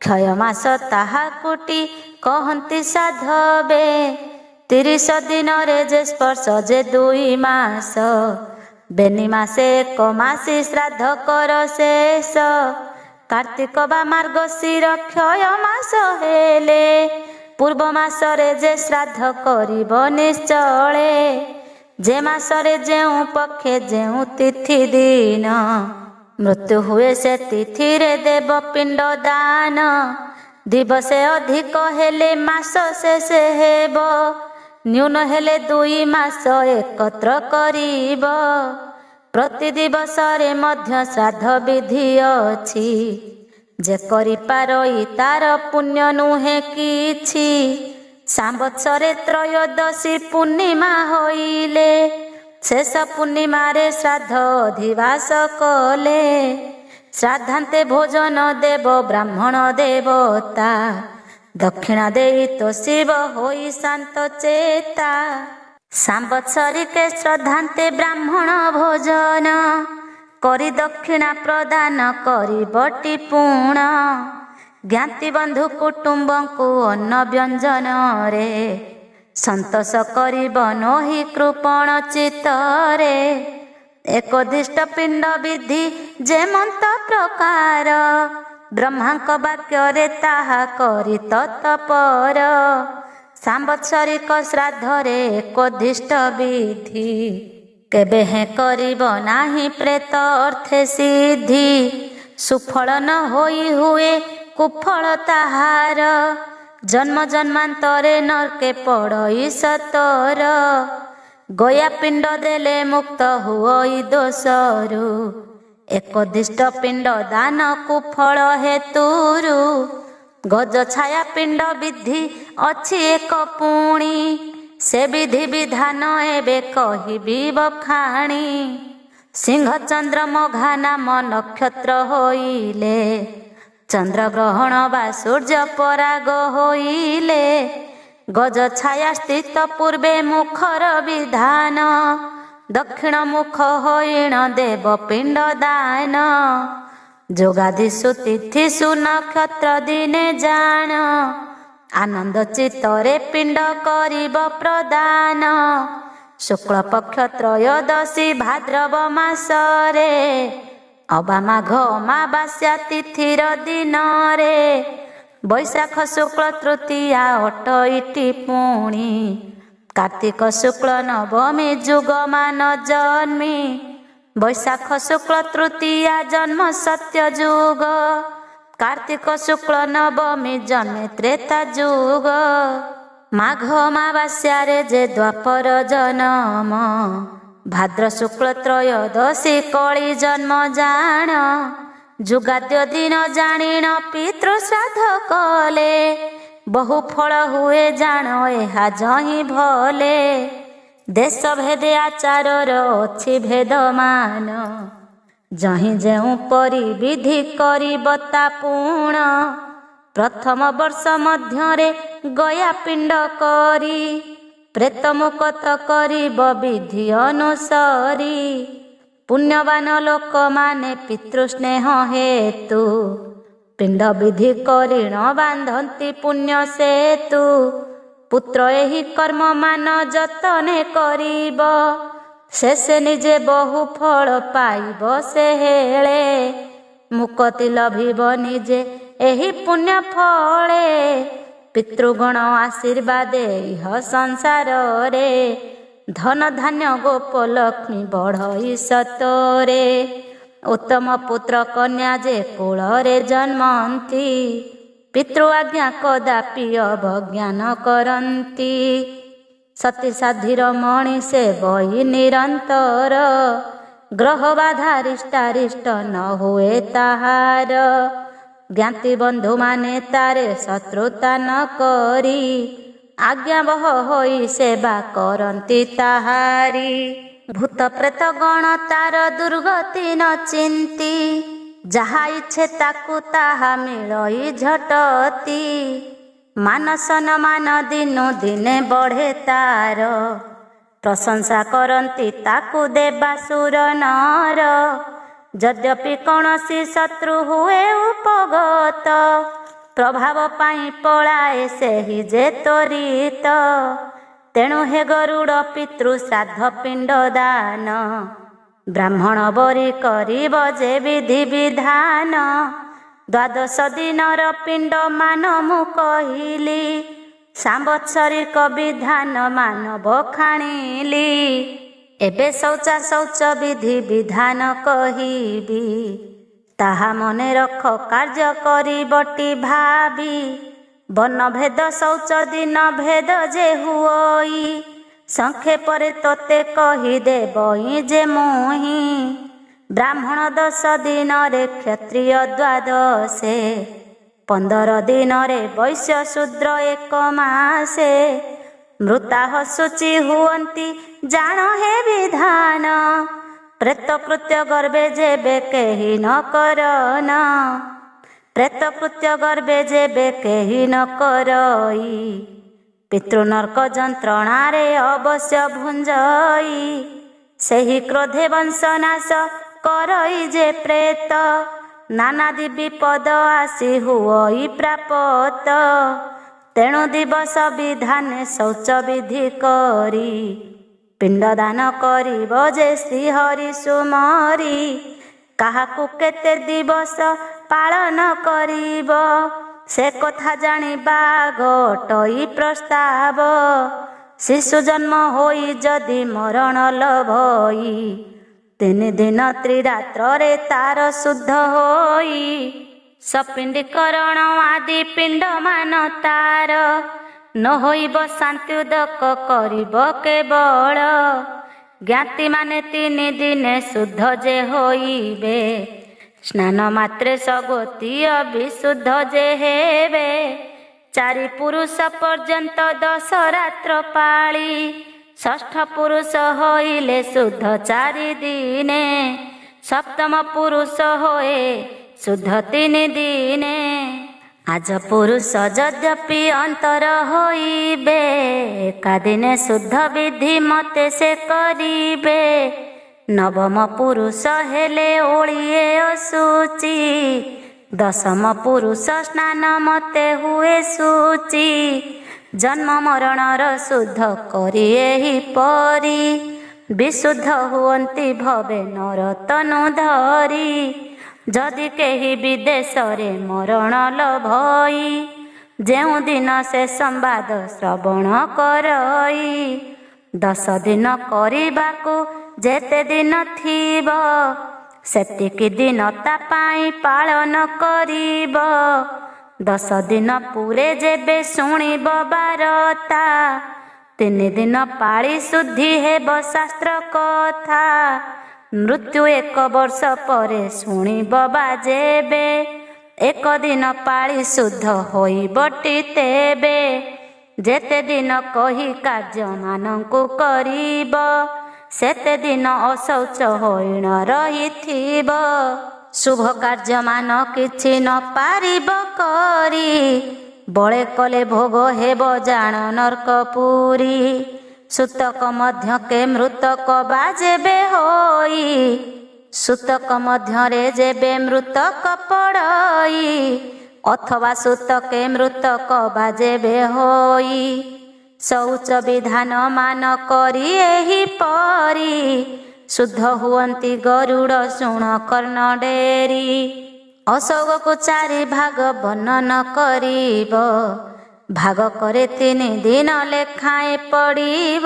କ୍ଷୟ ମାସ ତାହା କୁଟି କହନ୍ତି ସାଧବେ। 30 ଦିନରେ ଯେ ସ୍ପର୍ଶ ଯେ 2 ମାସ, ବେନି ମାସେ 1 ମାସି ଶ୍ରାଦ୍ଧ କର ଶେଷ। କାର୍ତ୍ତିକ ବା ମାର୍ଗଶିର କ୍ଷୟ ମାସ ହେଲେ, ପୂର୍ବ ମାସରେ ଯେ ଶ୍ରାଦ୍ଧ କରିବ ନିଶ୍ଚଳେ। ଯେ ମାସରେ ଯେଉଁ ପକ୍ଷେ ଯେଉଁ ତିଥି ଦିନ, ମୃତ୍ୟୁ ହୁଏ ସେ ତିଥିରେ ଦେବ ପିଣ୍ଡ ଦାନ। ଦିବସେ ଅଧିକ ହେଲେ ମାସ ଶେଷ ହେବ, ନ୍ୟୁନ ହେଲେ 2 ମାସ ଏକତ୍ର କରିବ। ପ୍ରତି ଦିବସରେ ମଧ୍ୟ ଶ୍ରାଦ୍ଧ ବିଧି ଅଛି, ଯେ କରିପାରଇ ତାର ପୁଣ୍ୟ ନୁହେଁ କିଛି। ସାମ୍ବତ୍ସରେ ତ୍ରୟୋଦଶୀ ପୂର୍ଣ୍ଣିମା ହୋଇଲେ, ଶେଷ ପୂର୍ଣ୍ଣିମାରେ ଶ୍ରାଦ୍ଧ ଅଧିବାସ କଲେ। ଶ୍ରାଦ୍ଧାନ୍ତେ ଭୋଜନ ଦେବ ବ୍ରାହ୍ମଣ ଦେବତା, ଦକ୍ଷିଣା ଦେଇ ତୋଷିବ ହୋଇ ଶାନ୍ତ ଚେତା। ସାମ୍ବତ୍ସରିକେ ଶ୍ରଦ୍ଧାନ୍ତେ ବ୍ରାହ୍ମଣ ଭୋଜନ, କରି ଦକ୍ଷିଣା ପ୍ରଦାନ କରିବଟି ପୁଣ। ଜ୍ଞାତି ବନ୍ଧୁ କୁଟୁମ୍ବଙ୍କୁ ଅନ୍ନ ବ୍ୟଞ୍ଜନରେ, ସନ୍ତୋଷ କରିବ ନୋହି କୃପଣ ଚିତ୍ତରେ। ଏକୋଦିଷ୍ଟ ପିଣ୍ଡ ବିଧି ଯେମନ୍ତ ପ୍ରକାର, ବ୍ରହ୍ମାଙ୍କ ବାକ୍ୟରେ ତାହା କରି ତତ୍ପର। ସାମ୍ବତ୍ସରିକ ଶ୍ରାଦ୍ଧରେ ଏକୋଦିଷ୍ଟ ବିଧି, କେବେ ହେଁ କରିବ ନାହିଁ ପ୍ରେତ ଅର୍ଥେ ସିଦ୍ଧି। ସୁଫଳ ନ ହୋଇ ହୁଏ କୁଫଳ ତାହାର। ଜନ୍ମ ଜନ୍ମାନ୍ତରେ ନର୍କେ ପଡ଼ଇ ସତର। ଗୟା ପିଣ୍ଡ ଦେଲେ ମୁକ୍ତ ହୁଅଇ ଦୋଷରୁ। ଏକଦିଷ୍ଟ ପିଣ୍ଡ ଦାନ କୁଫଳ ହେତୁରୁ। ଗଜ ଛାୟା ପିଣ୍ଡ ବିଧି ଅଛି ଏକ ପୁଣି। ସେ ବିଧି ବିଧାନ ଏବେ କହିବି ବଖାଣି। ସିଂହ ଚନ୍ଦ୍ର ମଘା ନାମ ନକ୍ଷତ୍ର ହୋଇଲେ। ଚନ୍ଦ୍ରଗ୍ରହଣ ବା ସୂର୍ଯ୍ୟ ପରାଗ ହୋଇଲେ। ଗଜ ଛାୟା ସ୍ଥିତ ପୂର୍ବେ ମୁଖର ବିଧାନ। ଦକ୍ଷିଣ ମୁଖ ହୋଇଣ ଦେବ ପିଣ୍ଡ ଦାନ। ଯୋଗାଦିଷୁ ତିଥିଷୁ ନକ୍ଷତ୍ର ଦିନେ ଜାଣ। ଆନନ୍ଦ ଚିତ୍ତରେ ପିଣ୍ଡ କରିବ ପ୍ରଦାନ। ଶୁକ୍ଳ ପକ୍ଷ ତ୍ରୟୋଦଶୀ ଭାଦ୍ରବ ମାସରେ। ଅବା ମାଘ ଅମାବାସ୍ୟା ତିଥିର ଦିନରେ। ବୈଶାଖ ଶୁକ୍ଳ ତୃତୀୟା ଅଟଇଟି ପୁଣି। କାର୍ତ୍ତିକ ଶୁକ୍ଳ ନବମୀ ଯୁଗମାନ ଜନ୍ମି। ବୈଶାଖ ଶୁକ୍ଳ ତୃତୀୟା ଜନ୍ମ ସତ୍ୟ ଯୁଗ। କାର୍ତ୍ତିକ ଶୁକ୍ଳ ନବମୀ ଜନ୍ମେ ତ୍ରେତା ଯୁଗ। ମାଘ ଅମାବାସ୍ୟାରେ ଯେ ଦ୍ୱାପର ଜନମ। ଭାଦ୍ର ଶୁକ୍ଳ ତ୍ରୟୋଦଶୀ କଳି ଜନ୍ମ ଜାଣ। ଯୁଗାଦ୍ୟ ଦିନ ଜାଣିଣ ପିତୃ ଶ୍ରାଦ୍ଧ କଲେ। ବହୁ ଫଳ ହୁଏ ଜାଣ ଏହା ଜହିଁ ଭଲେ। ଦେଶ ଭେଦେ ଆଚାରର ଅଛି ଭେଦମାନ। ଜହିଁ ଯେଉଁ ପରି ବିଧି କରିବ ତା ପୁଣ। ପ୍ରଥମ ବର୍ଷ ମଧ୍ୟରେ ଗୟା ପିଣ୍ଡ କରି। ପ୍ରେତ ମୁକତ କରିବ ବିଧି ଅନୁସରି। ପୁଣ୍ୟବାନ ଲୋକମାନେ ପିତୃ ସ୍ନେହ ହେତୁ। ପିଣ୍ଡ ବିଧି କରିଣ ବାନ୍ଧନ୍ତି ପୁଣ୍ୟ ସେତୁ। ପୁତ୍ର ଏହି କର୍ମ ମାନ ଯତନେ କରିବ। ଶେଷେ ନିଜେ ବହୁ ଫଳ ପାଇବ ସେ ହେଳେ। ମୁକତି ଲଭିବ ନିଜେ ଏହି ପୁଣ୍ୟ ଫଳେ। ପିତୃଗଣ ଆଶୀର୍ବାଦେ ଇହ ସଂସାରରେ। ଧନ ଧାନ୍ୟ ଗୋପ ଲକ୍ଷ୍ମୀ ବଢ଼ଇ ସତରେ। ଉତ୍ତମ ପୁତ୍ର କନ୍ୟା ଯେ କୁଳରେ ଜନ୍ମନ୍ତି। ପିତୃ ଆଜ୍ଞା କଦାପି ଅବଜ୍ଞାନ କରନ୍ତି। ସତୀ ସାଧିର ମଣି ସେ ବହି ନିରନ୍ତର। ଗ୍ରହ ବାଧାରିଷ୍ଟାରିଷ୍ଟ ନ ହୁଏ ତାହାର। ଜ୍ଞାତି ବନ୍ଧୁମାନେ ତାରେ ଶତ୍ରୁତା ନ କରି। ଆଜ୍ଞାବହ ହୋଇ ସେବା କରନ୍ତି ତାହାରି। ଭୂତ ପ୍ରେତ ଗଣ ତାର ଦୁର୍ଗତି ନ ଚିନ୍ତି। ଯାହା ଇଚ୍ଛେ ତାକୁ ତାହା ମିଳଇ ଝଟତି। ମାନ ସମ୍ମାନ ଦିନୁ ଦିନେ ବଢ଼େ ତାର। ପ୍ରଶଂସା କରନ୍ତି ତାକୁ ଦେବାସୁର ନର। ଯଦ୍ୟପି କୌଣସି ଶତ୍ରୁ ହୁଏ ଉପଗତ। ପ୍ରଭାବ ପାଇଁ ପଳାଏ ସେହି ଯେ ତ୍ୱରିତ। ତେଣୁ ହେ ଗରୁଡ଼ ପିତୃ ଶ୍ରାଦ୍ଧ ପିଣ୍ଡ ଦାନ। ବ୍ରାହ୍ମଣ ବରି କରିବ ଯେ ବିଧି ବିଧାନ। ଦ୍ୱାଦଶ ଦିନର ପିଣ୍ଡ ମାନ ମୁଁ କହିଲି। ସାମ୍ବତ୍ସରିକ ବିଧାନ ମାନ ବଖାଣିଲି। ଏବେ ଶୌଚା ଶୌଚ ବିଧି ବିଧାନ କହିବି। ତାହା ମନେ ରଖ କାର୍ଯ୍ୟ କରିବଟି ଭାବି। ବର୍ଣ୍ଣଭେଦ ଶୌଚ ଦିନ ଭେଦ ଯେ ହୁଅଇ। ସଂକ୍ଷେପରେ ତୋତେ କହିଦେବଇ ଯେ ମୁହିଁ। ବ୍ରାହ୍ମଣ 10 ଦିନରେ କ୍ଷତ୍ରିୟ ଦ୍ୱାଦଶେ। 15 ଦିନରେ ବୈଶ୍ୟ ଶୂଦ୍ର 1 ମାସେ। ମୃତାହ ଶୁଚି ହୁଅନ୍ତି ଜାଣ ହେ ବିଧାନ। ପ୍ରେତ କୃତ୍ୟ ଗର୍ବେ ଯେବେ କେହି ନ କରନ। ପ୍ରେତ କୃତ୍ୟ ଗର୍ବେ ଯେବେ କେହି ନ କରଇ। ପିତୃନର୍କ ଯନ୍ତ୍ରଣାରେ ଅବଶ୍ୟ ଭୁଞ୍ଜଇ। ସେହି କ୍ରୋଧେ ବଂଶନାଶ କରଇ ଯେ ପ୍ରେତ। ନାନାଦି ବିପଦ ଆସି ହୁଅଇ ପ୍ରାପତ। ତେଣୁ ଦିବସ ବିଧାନେ ଶୌଚ ବିଧି କରି। ପିଣ୍ଡଦାନ କରିବ ଯେ ଶ୍ରୀହରି ସୁମରି। କାହାକୁ କେତେ ଦିବସ ପାଳନ କରିବ। ସେ କଥା ଜାଣିବା ଘଟଇ ପ୍ରସ୍ତାବ। ଶିଶୁ ଜନ୍ମ ହୋଇ ଯଦି ମରଣ ଲଭଇ। ତିନି ଦିନ ତ୍ରିରାତ୍ରରେ ତାର ଶୁଦ୍ଧ ହୋଇ ସପିଣ୍ଡୀକରଣ ଆଦି ପିଣ୍ଡମାନ ତାର ନ ହୋଇବ ଶାନ୍ତ୍ୟୁଦକ କରିବ କେବଳ। ଜ୍ଞାତିମାନେ ତିନି ଦିନେ ଶୁଦ୍ଧ ଯେ ହୋଇବେ, ସ୍ନାନ ମାତ୍ରେ ସ୍ୱଗୋତୀୟ ବିଶୁଦ୍ଧ ଯେ ହେବେ। ଚାରି ପୁରୁଷ ପର୍ଯ୍ୟନ୍ତ 10 ରାତ୍ର ପାଳି, ଷଷ୍ଠ ପୁରୁଷ ହୋଇଲେ ଶୁଦ୍ଧ 4 ଦିନେ, ସପ୍ତମ ପୁରୁଷ ହୋଏ ଶୁଦ୍ଧ 3 ଦିନେ। ଆଜ ପୁରୁଷ ଯଦ୍ୟପି ଅନ୍ତର ହୋଇବେ, ଏକାଦିନେ ଶୁଦ୍ଧ ବିଧି ମତେ ସେ କରିବେ। ନବମ ପୁରୁଷ ହେଲେ ଓଳିଏ ଅଶୁଚି, ଦଶମ ପୁରୁଷ ସ୍ନାନ ମତେ ହୁଏ ଶୁଚି। ଜନ୍ମ ମରଣର ଶୁଦ୍ଧ କରି ଏହିପରି, ବିଶୁଦ୍ଧ ହୁଅନ୍ତି ଭବେ ନରତନୁ ଧରି। ଯଦି କେହି ବିଦେଶରେ ମରଣ ଲଭଇ, ଯେଉଁଦିନ ସେ ସମ୍ବାଦ ଶ୍ରବଣ କରଇ। 10 ଦିନ କରିବାକୁ ଯେତେ ଦିନ ଥିବ, ସେତିକି ଦିନ ତା ପାଇଁ ପାଳନ କରିବ। 10 ଦିନ ପୁରେ ଯେବେ ଶୁଣିବ ବାରତା, 3 ଦିନ ପାଳି ଶୁଦ୍ଧି ହେବ ଶାସ୍ତ୍ର କଥା। ମୃତ୍ୟୁ 1 ବର୍ଷ ପରେ ଶୁଣିବ ବା ଯେବେ, 1 ଦିନ ପାଳି ଶୁଦ୍ଧ ହୋଇବଟି ତେବେ। ଯେତେ ଦିନ କହି କାର୍ଯ୍ୟମାନଙ୍କୁ କରିବ, ସେତେ ଦିନ ଅଶୌଚ ହୋଇଣ ରହିଥିବ। ଶୁଭ କାର୍ଯ୍ୟମାନ କିଛି ନ ପାରିବ କରି, ବଳେ କଲେ ଭୋଗ ହେବ ଜାଣ ନର୍କ ପୁରୀ। ସୂତକ ମଧ୍ୟ କେ ମୃତକ ବା ଯେବେ ହୋଇ, ସୂତକ ମଧ୍ୟରେ ଯେବେ ମୃତକ ପଡ଼ଇ। ଅଥବା ସୂତକେ ମୃତକ ବା ଯେବେ ହୋଇ, ଶୌଚ ବିଧାନ ମାନ କରି ଏହିପରି। ଶୁଦ୍ଧ ହୁଅନ୍ତି ଗରୁଡ଼ ଶୁଣ କର୍ଣ୍ଣ ଡେରି। ଅଶୋକକୁ 4 ଭାଗ ବର୍ଣ୍ଣନ କରିବ, ଭାଗ করে 3 ଦିନ ଲେଖାଏଁ ପଡ଼ିବ।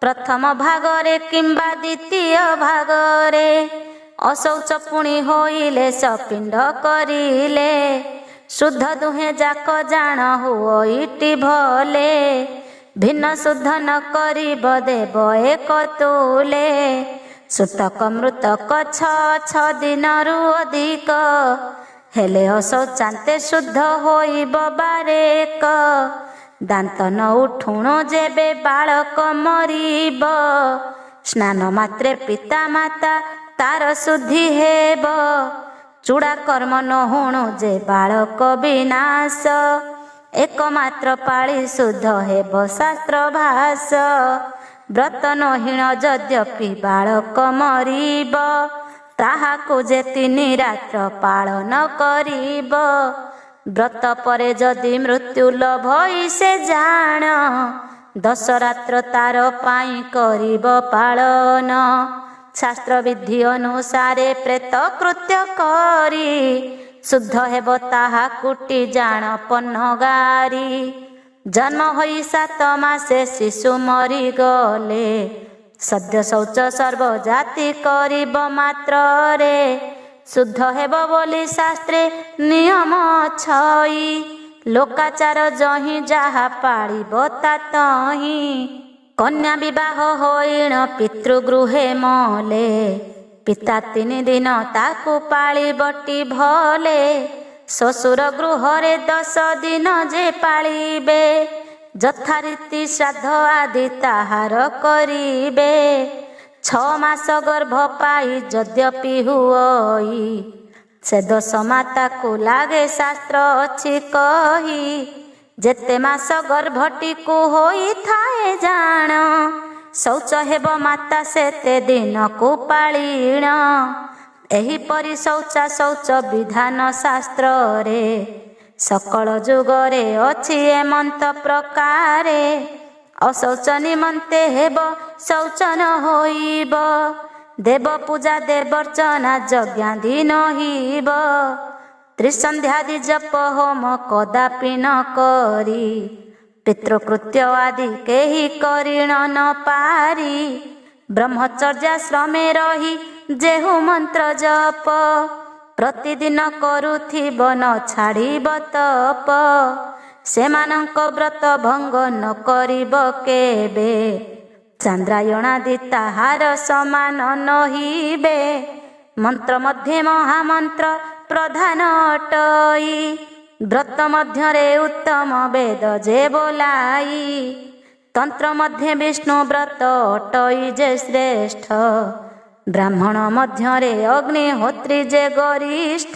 ପ୍ରଥମ ଭାଗରେ କିମ୍ବା ଦ୍ୱିତୀୟ ଭାଗରେ, ଅଶୌଚ ପୁଣି ହୋଇଲେ ସପିଣ୍ଡ କରିଲେ। ଶୁଦ୍ଧ ଦୁହେଁ ଯାକ ଜାଣ ହୁଅଇଟି ଭଲେ, ଭିନ୍ନ ଶୁଦ୍ଧ ନ କରିବ ଦେବ ଏକ ତୁଲେ। ସୂତକ ମୃତକ 6 ଦିନରୁ ଅଧିକ, ହେଲେ ଅଶୌଚାନ୍ତେ ଶୁଦ୍ଧ ହୋଇବ ବାରେକ। ଦାନ୍ତ ନ ଉଠୁଣୁ ଯେବେ ବାଳକ ମରିବ, ସ୍ନାନ ମାତ୍ରେ ପିତା ମାତା ତାର ଶୁଦ୍ଧି ହେବ। ଚୂଡ଼ା କର୍ମ ନ ହୁଣୁ ଯେ ବାଳକ ବିନାଶ, ଏକମାତ୍ର ପାଳି ଶୁଦ୍ଧ ହେବ ଶାସ୍ତ୍ର ଭାଷ। ବ୍ରତ ନହୀନ ଯଦ୍ୟପି ବାଳକ ମରିବ, ତାହାକୁ ଯେ 3 ରାତ୍ର ପାଳନ କରିବ। ବ୍ରତ ପରେ ଯଦି ମୃତ୍ୟୁ ଲଭଇ ସେ ଜାଣ, 10 ରାତ୍ର ତାର ପାଇଁ କରିବ ପାଳନ। ଶାସ୍ତ୍ର ବିଧି ଅନୁସାରେ ପ୍ରେତ କୃତ୍ୟ କରି, ଶୁଦ୍ଧ ହେବ ତାହା କୁଟି ଜାଣ ପନ୍ନଗାରି। ଜନ୍ମ ହୋଇ 7 ମାସେ ଶିଶୁ ମରିଗଲେ, ସଦ୍ୟ ଶୌଚ ସର୍ବଜାତି କରିବ ମାତ୍ରରେ। ଶୁଦ୍ଧ ହେବ ବୋଲି ଶାସ୍ତ୍ରେ ନିୟମ ଛଇ, ଲୋକାଚାର ଯହିଁ ଯାହା ପାଳିବ ତା ତହିଁ। କନ୍ୟା ବିବାହ ହୋଇଣ ପିତୃଗୃହେ ମଲେ, ପିତା 3 ଦିନ ତାକୁ ପାଳିବଟି ଭଲେ। ଶ୍ୱଶୁର ଗୃହରେ 10 ଦିନ ଯେ ପାଳିବେ, ଯଥାରୀତି ଶ୍ରାଦ୍ଧ ଆଦି ତାହାର କରିବେ। 6 ମାସ ଗର୍ଭ ପାଇ ଯଦ୍ୟପି ହୁଅଇ, ସେ ଦୋଷ ମାତାକୁ ଲାଗେ ଶାସ୍ତ୍ର ଅଛି କହି। ଯେତେ ମାସ ଗର୍ଭଟିକୁ ହୋଇଥାଏ ଜାଣ, ଶୌଚ ହେବ ମାତା ସେତେ ଦିନକୁ ପାଳିଣ। ଏହିପରି ଶୌଚା ଶୌଚ ବିଧାନ ଶାସ୍ତ୍ରରେ, ସକଳ ଯୁଗରେ ଅଛି ଏମନ୍ତ ପ୍ରକାରେ। ଅଶୌଚ ନିମନ୍ତେ ହେବ ଶୌଚ ନ ହୋଇବ, ଦେବ ପୂଜା ଦେବର୍ଚ୍ଚନା ଯଜ୍ଞାଦି ନହିବ। ତ୍ରିସନ୍ଧ୍ୟାଦି ଜପ ହୋମ କଦାପି ନ କରି, ପିତୃକୃତ୍ୟ ଆଦି କେହି କରିଣ ନ ପାରି। ବ୍ରହ୍ମଚର୍ଯ୍ୟାଶ୍ରମେ ରହି ଯେହୁ ମନ୍ତ୍ର ଜପ ପ୍ରତିଦିନ କରୁଥିବ ନ ଛାଡ଼ିବ ତପ ସେମାନଙ୍କ ବ୍ରତ ଭଙ୍ଗ ନ କରିବ କେବେ ଚାନ୍ଦ୍ରାୟଣାଦି ତାହାର ସମାନ ନହିବେ ମନ୍ତ୍ର ମଧ୍ୟେ ମହାମନ୍ତ୍ର ପ୍ରଧାନ ଅଟଇ ବ୍ରତ ମଧ୍ୟରେ ଉତ୍ତମ ବେଦ ଯେ ବୋଲାଇ ତନ୍ତ୍ର ମଧ୍ୟେ ବିଷ୍ଣୁ ବ୍ରତ ଅଟଇ ଯେ ଶ୍ରେଷ୍ଠ ବ୍ରାହ୍ମଣ ମଧ୍ୟରେ ଅଗ୍ନିହୋତ୍ରୀ ଯେ ଗରିଷ୍ଠ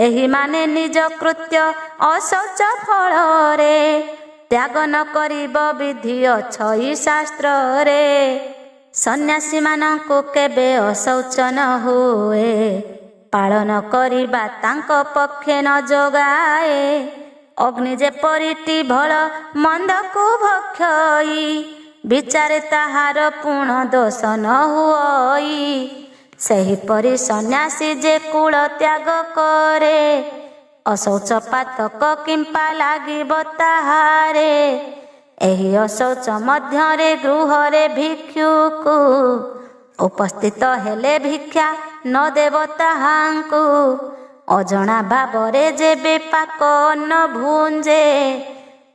ଏହି ମାନେ ନିଜ କୃତ୍ୟ ଅଶୌଚ ଫଳରେ ତ୍ୟାଗ ନ କରିବ ବିଧି ଅଛଇ ଶାସ୍ତ୍ରରେ ସନ୍ନ୍ୟାସୀମାନଙ୍କୁ କେବେ ଅଶୌଚ ନ ହୁଏ ପାଳନ କରିବା ତାଙ୍କ ପକ୍ଷେ ନ ଯୋଗାଏ ଅଗ୍ନି ଯେପରିଟି ଭଳ ମନ୍ଦକୁ ଭକ୍ଷଇ ବିଚାରେ ତାହାର ପୁଣ ଦୋଷ ନ ହୁଅଇ ସେହିପରି ସନ୍ନ୍ୟାସୀ ଯେ କୂଳ ତ୍ୟାଗ କରେ ଅଶୌଚ ପାତକ କିମ୍ପା ଲାଗିବ ତାହାରେ ଏହି ଅଶୌଚ ମଧ୍ୟରେ ଗୃହରେ ଭିକ୍ଷୁକୁ ଉପସ୍ଥିତ ହେଲେ ଭିକ୍ଷା ନ ଦେବ ତାହାଙ୍କୁ ଅଜଣା ଭାବରେ ଯେବେ ପାକ ନ ଭୁଞ୍ଜେ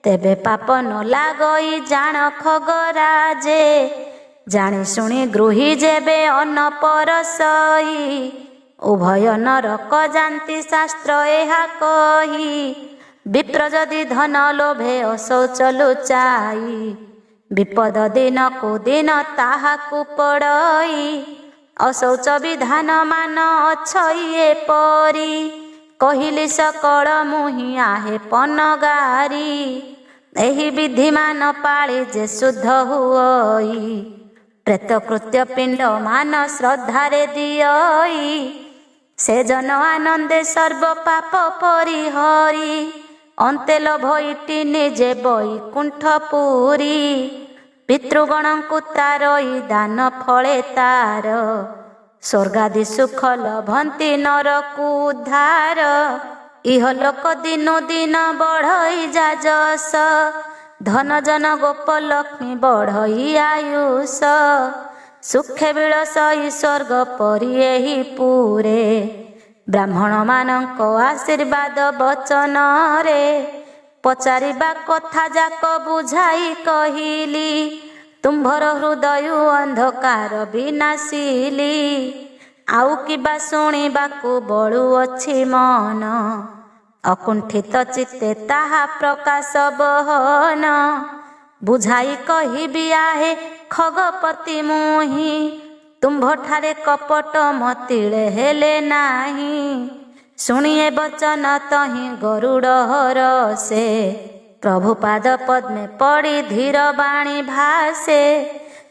ତେବେ ପାପ ନ ଲାଗଇ ଜାଣ ଖଗରାଜେ ଜାଣି ଶୁଣି ଗୃହୀ ଯେବେ ଅନ୍ନ ପରସଇ ଉଭୟ ନରକ ଯାନ୍ତି ଶାସ୍ତ୍ର ଏହା କହି ବିପ୍ର ଯଦି ଧନ ଲୋଭେ ଅଶୌଚ ଲୁଚାଇ ବିପଦ ଦିନକୁ ଦିନ ତାହାକୁ ପଡ଼ଇ ଅଶୌଚ ବିଧାନ ମାନ ଅଛଇ ଏପରି କହିଲି ସକଳ ମୁହିଁ ଆହେ ପନଗାରି ଏହି ବିଧିମାନ ପାଳି ଯେ ଶୁଦ୍ଧ ହୁଅଇ ପ୍ରେତକୃତ୍ୟ ପିଣ୍ଡ ମାନ ଶ୍ରଦ୍ଧାରେ ଦିଅଇ ସେ ଜନ ଆନନ୍ଦେ ସର୍ବ ପାପ ପରିହରି ଅନ୍ତେ ଲୋଭଇଟି ନିଜେ ବୈକୁଣ୍ଠ ପୁରୀ ପିତୃଗଣଙ୍କୁ ତାରଇ ଦାନ ଫଳେ ତାର ସ୍ୱର୍ଗାଦି ସୁଖ ଲଭନ୍ତି ନରକୁ ଉଦ୍ଧାର ଇହଲୋକ ଦିନୁ ଦିନ ବଢ଼ଇ ଯାଜସ ଧନ ଜନ ଗୋପ ଲକ୍ଷ୍ମୀ ବଢ଼ଇ ଆୟୁଷ ସୁଖେ ବିଳସଇ ସ୍ୱର୍ଗ ପରି ଏହି ପୁରେ ବ୍ରାହ୍ମଣ ମାନଙ୍କ ଆଶୀର୍ବାଦ ବଚନରେ ପଚାରିବା କଥା ଯାକ ବୁଝାଇ କହିଲି ତୁମ୍ଭର ହୃଦୟ ଅନ୍ଧକାର ବିନାଶିଲି ଆଉ କିବା ଶୁଣିବାକୁ ବଳୁଅଛି ମନ ଅକୁଣ୍ଠିତ ଚିତ୍ତେ ତାହା ପ୍ରକାଶ ବହନ ବୁଝାଇ କହିବି ଆହେ ଖଗପତି ମୁହିଁ ତୁମ୍ଭଠାରେ କପଟ ମତିଳେ ହେଲେ ନାହିଁ ଶୁଣିଏ ବଚନ ତହିଁ ଗରୁଡ଼ ହରସେ ପ୍ରଭୁ ପାଦ ପଦ୍ମେ ପଡ଼ି ଧୀର ବାଣୀ ଭାସେ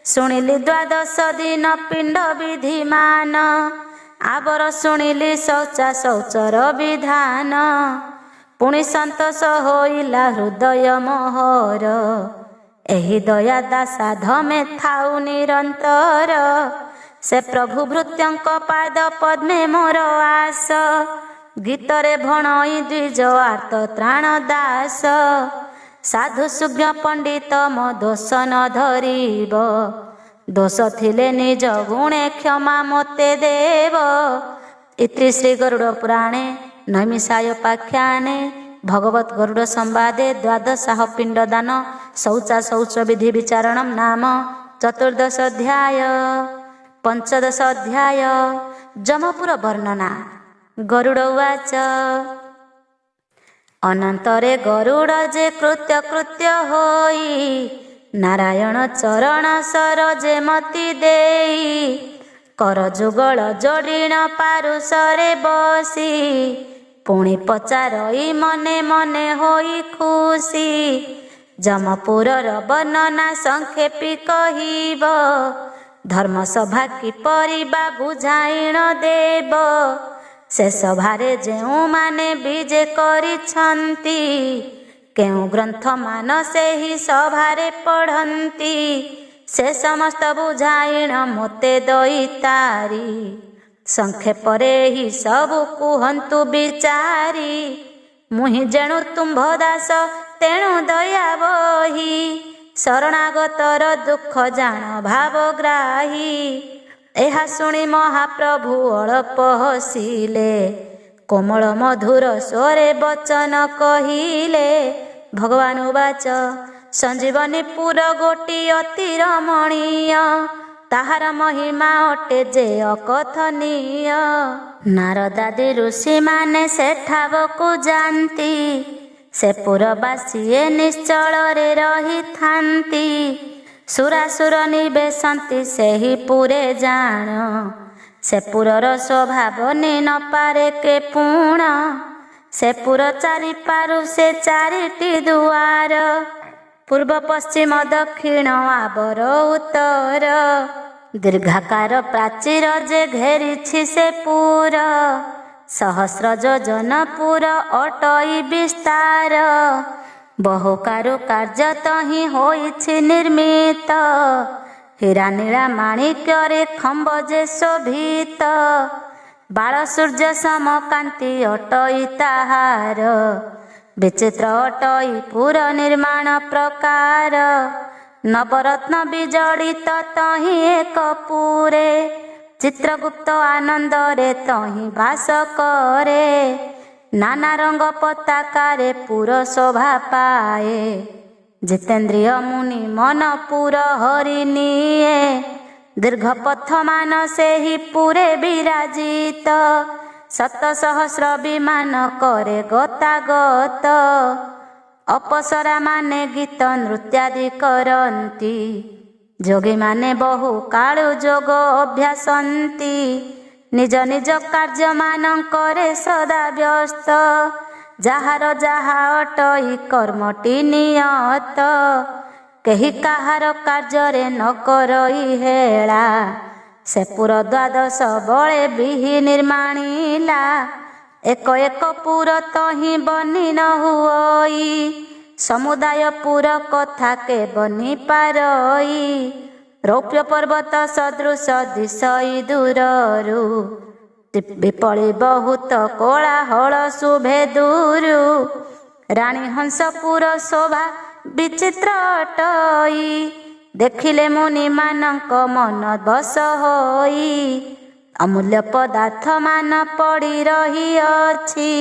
ଶୁଣିଲି ଦ୍ୱାଦଶ ଦିନ ପିଣ୍ଡ ବିଧିମାନ ଆବର ଶୁଣିଲି ଶୌଚା ଶୌଚର ବିଧାନ ପୁଣି ସନ୍ତୋଷ ହୋଇଲା ହୃଦୟ ମୋହର ଏହି ଦୟା ଦାସାଧମେ ଥାଉ ନିରନ୍ତର ସେ ପ୍ରଭୁ ଭୃତ୍ୟଙ୍କ ପାଦ ପଦ୍ମେ ମୋର ଆସ ଗୀତରେ ଭଣଇ ଦ୍ୱିଜ ଆର୍ତ ତ୍ରାଣ ଦାସ ସାଧୁ ସୁଜ୍ଞ ପଣ୍ଡିତ ମୋ ଦୋଷ ନ ଧରିବ ଦୋଷ ଥିଲେ ନିଜ ଗୁଣେ କ୍ଷମା ମୋତେ ଦେବ ଇତି ଶ୍ରୀ ଗରୁଡ଼ ପୁରାଣେ ନୈମିଷାୟୋପାଖ୍ୟାନେ ଭଗବତ ଗରୁଡ଼ ସମ୍ବାଦେ ଦ୍ୱାଦଶାହ ପିଣ୍ଡଦାନ ଶୌଚା ଶୌଚ ବିଧି ବିଚାरणं ନାମ ଚତୁର୍ଦଶ ଅଧ୍ୟାୟ ପଞ୍ଚଦଶ ଅଧ୍ୟାୟ ଯମପୁର ବର୍ଣ୍ଣନା ଗରୁଡ଼ ଉବାଚ ଅନନ୍ତରେ ଗରୁଡ଼ ଯେ କୃତ୍ୟ କୃତ୍ୟ ହୋଇ ନାରାୟଣ ଚରଣ ସରୋଜେ ମତି ଦେଇ କର ଯୁଗଳ ଯୋଡ଼ିଣ ପାରୁଷରେ ବସି ପୁଣି ପଚାରଇ ମନେ ମନେ ହୋଇ ଖୁସି ଯମପୁରର ବର୍ଣ୍ଣନା ସଂକ୍ଷେପି କହିବ ଧର୍ମସଭା କିପରି ବା ବୁଝାଇଣ ଦେବ ସେ ସଭାରେ ଯେଉଁମାନେ ବିଜେ କରିଛନ୍ତି କେଉଁ ଗ୍ରନ୍ଥ ମାନ ସେହି ସଭାରେ ପଢ଼ନ୍ତି ସେ ସମସ୍ତ ବୁଝାଇଣ ମୋତେ ଦଇତାରି ସଂକ୍ଷେପରେ ହିଁ ସବୁ କୁହନ୍ତୁ ବିଚାରି ମୁହିଁ ଯେଣୁ ତୁମ୍ଭ ଦାସ ତେଣୁ ଦୟା ବହି ଶରଣାଗତର ଦୁଃଖ ଜାଣ ଭାବଗ୍ରାହୀ। ଏହା ଶୁଣି ମହାପ୍ରଭୁ ଅଳପ ହସିଲେ, କୋମଳ ମଧୁର ସ୍ୱରେ ବଚନ କହିଲେ। ଭଗବାନ ଉବାଚ ସଞ୍ଜୀବନୀ ପୁର ଗୋଟି ଅତି ରମଣୀୟ, ତାହାର ମହିମା ଅଟେ ଯେ ଅକଥନୀୟ। ନାରଦାଦି ଋଷିମାନେ ସେଠାକୁ ଯାଆନ୍ତି, ସେ ପୁରବାସୀଏ ନିଶ୍ଚଳରେ ରହିଥାନ୍ତି। ସୁରାସୁର ନିବେଶନ୍ତି ସେହି ପୁରେ ଜାଣ, ସେ ପୁରର ସ୍ୱଭାବ ନ ପାରେ କେ ପୁଣ। ସେ ପୁର ଚାରିପାରୁ ସେ ଚାରିଟି ଦୁଆର, ପୂର୍ବ ପଶ୍ଚିମ ଦକ୍ଷିଣ ଆବର ଉତ୍ତର। ଦୀର୍ଘାକାର ପ୍ରାଚୀର ଯେ ଘେରିଛି ସେ ପୁର, ସହସ୍ର ଯୋଜନ ପୁର ଅଟଇ ବିସ୍ତାର। ବହୁ କାରୁକାର୍ଯ୍ୟ ତହିଁ ହୋଇଛି ନିର୍ମିତ, ହୀରା ନୀଳା ମାଣିକ୍ୟରେ ଖମ୍ବ ଯେ ଶୋଭିତ। ବାଳ ସୂର୍ଯ୍ୟ ସମକାନ୍ତି ଅଟଇ ତାହାର, ବିଚିତ୍ର ଅଟଇ ପୁର ନିର୍ମାଣ ପ୍ରକାର। ନବରତ୍ନ ବିଜଡ଼ିତ ତହିଁ ଏକ ପୁରେ, ଚିତ୍ରଗୁପ୍ତ ଆନନ୍ଦରେ ତହିଁ ବାସ କରେ। ନାନା ରଙ୍ଗ ପତାକାରେ ପୁର ଶୋଭା ପାଏ, ଜିତେନ୍ଦ୍ରିୟ ମୁନି ମନ ପୁର ହରି ନିଏ। ଦୀର୍ଘ ପଥମାନ ସେହି ପୁରେ ବିରାଜିତ, ଶତ ସହସ୍ର ବିମାନ କରେ ଗତାଗତ। ଅପସରା ମାନେ ଗୀତ ନୃତ୍ୟାଦି କରନ୍ତି, ଯୋଗୀମାନେ ବହୁ କାଳୁ ଯୋଗ ଅଭ୍ୟାସନ୍ତି। ନିଜ ନିଜ କାର୍ଯ୍ୟମାନଙ୍କରେ ସଦା ବ୍ୟସ୍ତ, ଯାହାର ଯାହା ଅଟଇ କର୍ମଟି ନିୟତ। କେହି କାହାର କାର୍ଯ୍ୟରେ ନ କରଇ ହେଳା, ସେ ପୁର ଦ୍ୱାଦଶ ବଳେ ବିହି ନିର୍ମାଣିଲା। ଏକ ଏକ ପୁର ତହିଁ ବନି ନ ହୁଅଇ, ସମୁଦାୟ ପୁର କଥା କେ ବନି ପାରଇ। ରୌପ୍ୟ ପର୍ବତ ସଦୃଶ ଦିଶଇ ଦୂରରୁ, ବିପଳି ବହୁତ କୋଳାହଳ ଶୁଭେ ଦୂରୁ। ରାଣୀ ହଂସପୁର ଶୋଭା ବିଚିତ୍ର ଅଟଇ, ଦେଖିଲେ ମୁନିମାନଙ୍କ ମନ ବଶ ହୋଇ। ଅମୂଲ୍ୟ ପଦାର୍ଥ ମାନ ପଡ଼ି ରହିଅଛି,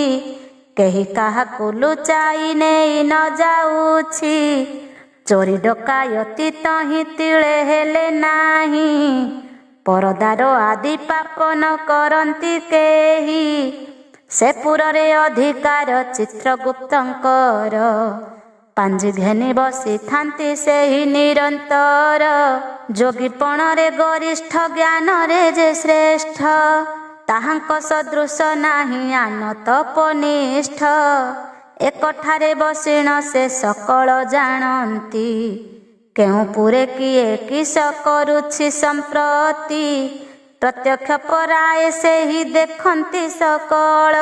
କେହି କାହାକୁ ଲୁଚାଇ ନେଇ ନ ଯାଉଛି। ଚୋରି ଡକାୟତି ତହିଁ ତିଳେ ହେଲେ ନାହିଁ, ପରଦାର ଆଦି ପାପ ନ କରନ୍ତି କେହି। ସେ ପୁରରେ ଅଧିକାର ଚିତ୍ରଗୁପ୍ତଙ୍କର, ପାଞ୍ଜି ଘେନି ବସିଥାନ୍ତି ସେହି ନିରନ୍ତର। ଯୋଗୀପଣରେ ଗରିଷ୍ଠ ଜ୍ଞାନରେ ଯେ ଶ୍ରେଷ୍ଠ, ତାହାଙ୍କ ସଦୃଶ ନାହିଁ ଆନ ତପନିଷ୍ଠ। ଏକଠାରେ ବସିଣ ସେ ସକଳ ଜାଣନ୍ତି, କେଉଁ ପୁରେ କିଏ କିସ କରୁଛି ସମ୍ପ୍ରତି। ପ୍ରତ୍ୟକ୍ଷ ପରାଏ ସେହି ଦେଖନ୍ତି ସକଳ,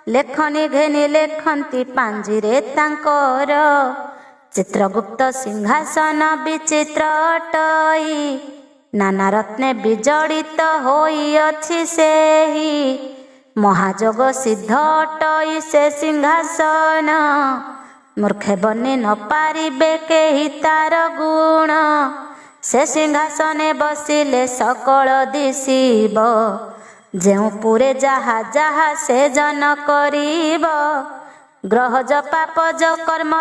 ଲେଖନି ଘେନି ଲେଖନ୍ତି ପାଞ୍ଜିରେ ତାଙ୍କର। ଚିତ୍ରଗୁପ୍ତ ସିଂହାସନ ବିଚିତ୍ର ଅଟଇ, ନାନା ରତ୍ନେ ବିଜଡ଼ିତ ହୋଇଅଛି ସେହି। ମହାଯୋଗ ସିଦ୍ଧ ଅଟଇ ସେ ସିଂହାସନ, ମୂର୍ଖେ ବନି ନ ପାରିବେ କେହି ତାର ଗୁଣ। ସେ ସିଂହାସନେ ବସିଲେ ସକଳ ଦିଶିବ, ଯେଉଁ ପୁରେ ଯାହା ଯାହା ସେ ଜନ କରିବ। ଗ୍ରହ ପାପ କର୍ମ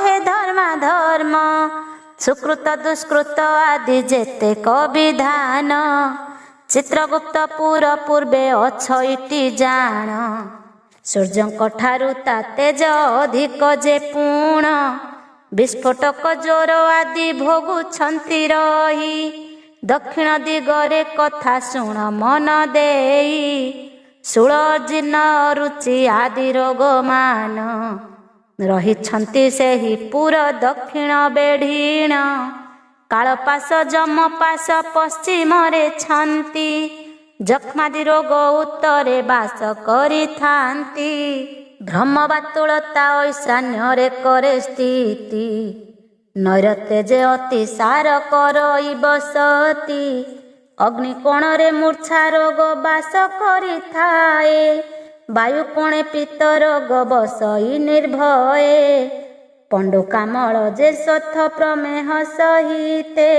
ହେ ଧର୍ମାଧର୍ମ, ସୁକୃତ ଦୁଷ୍କୃତ ଆଦି ଯେତେକ ବିଧାନ। ଚିତ୍ରଗୁପ୍ତ ପୁର ପୂର୍ବେ ଅଛଇଟି ଜାଣ, ସୂର୍ଯ୍ୟଙ୍କ ଠାରୁ ତା ତେଜ ଅଧିକ ଯେ ପୁଣ। ବିସ୍ଫୋଟକ ଜ୍ୱର ଆଦି ଭୋଗୁଛନ୍ତି ରହି, ଦକ୍ଷିଣ ଦିଗରେ କଥା ଶୁଣ ମନ ଦେଇ। ଶୂଳ ଅର୍ଜିନ ରୁଚି ଆଦି ରୋଗମାନ, ରହିଛନ୍ତି ସେହି ପୁର ଦକ୍ଷିଣ ବେଢ଼ିଣ। କାଳପାଶ ଯମପାଶ ପଶ୍ଚିମରେ ଛନ୍ତି, ଯକ୍ଷ୍ମାଦି ରୋଗ ଉତ୍ତରେ ବାସ କରିଥାନ୍ତି। ଭ୍ରମ ବାତୁଳତା ଐଶାନ୍ୟରେ କରେ ସ୍ଥିତି, ନୈରତେ ଯେ ଅତି ସାର କରଇ ବସତି। ଅଗ୍ନିକୋଣରେ ମୂର୍ଚ୍ଛା ରୋଗ ବାସ କରିଥାଏ, ବାୟୁ କୋଣେ ପିତ୍ତ ରୋଗ ବସଇ ନିର୍ଭଏ। ପଣ୍ଡୁ କାମଳ ଯେ ସଥ ପ୍ରମେହ ସହିତେ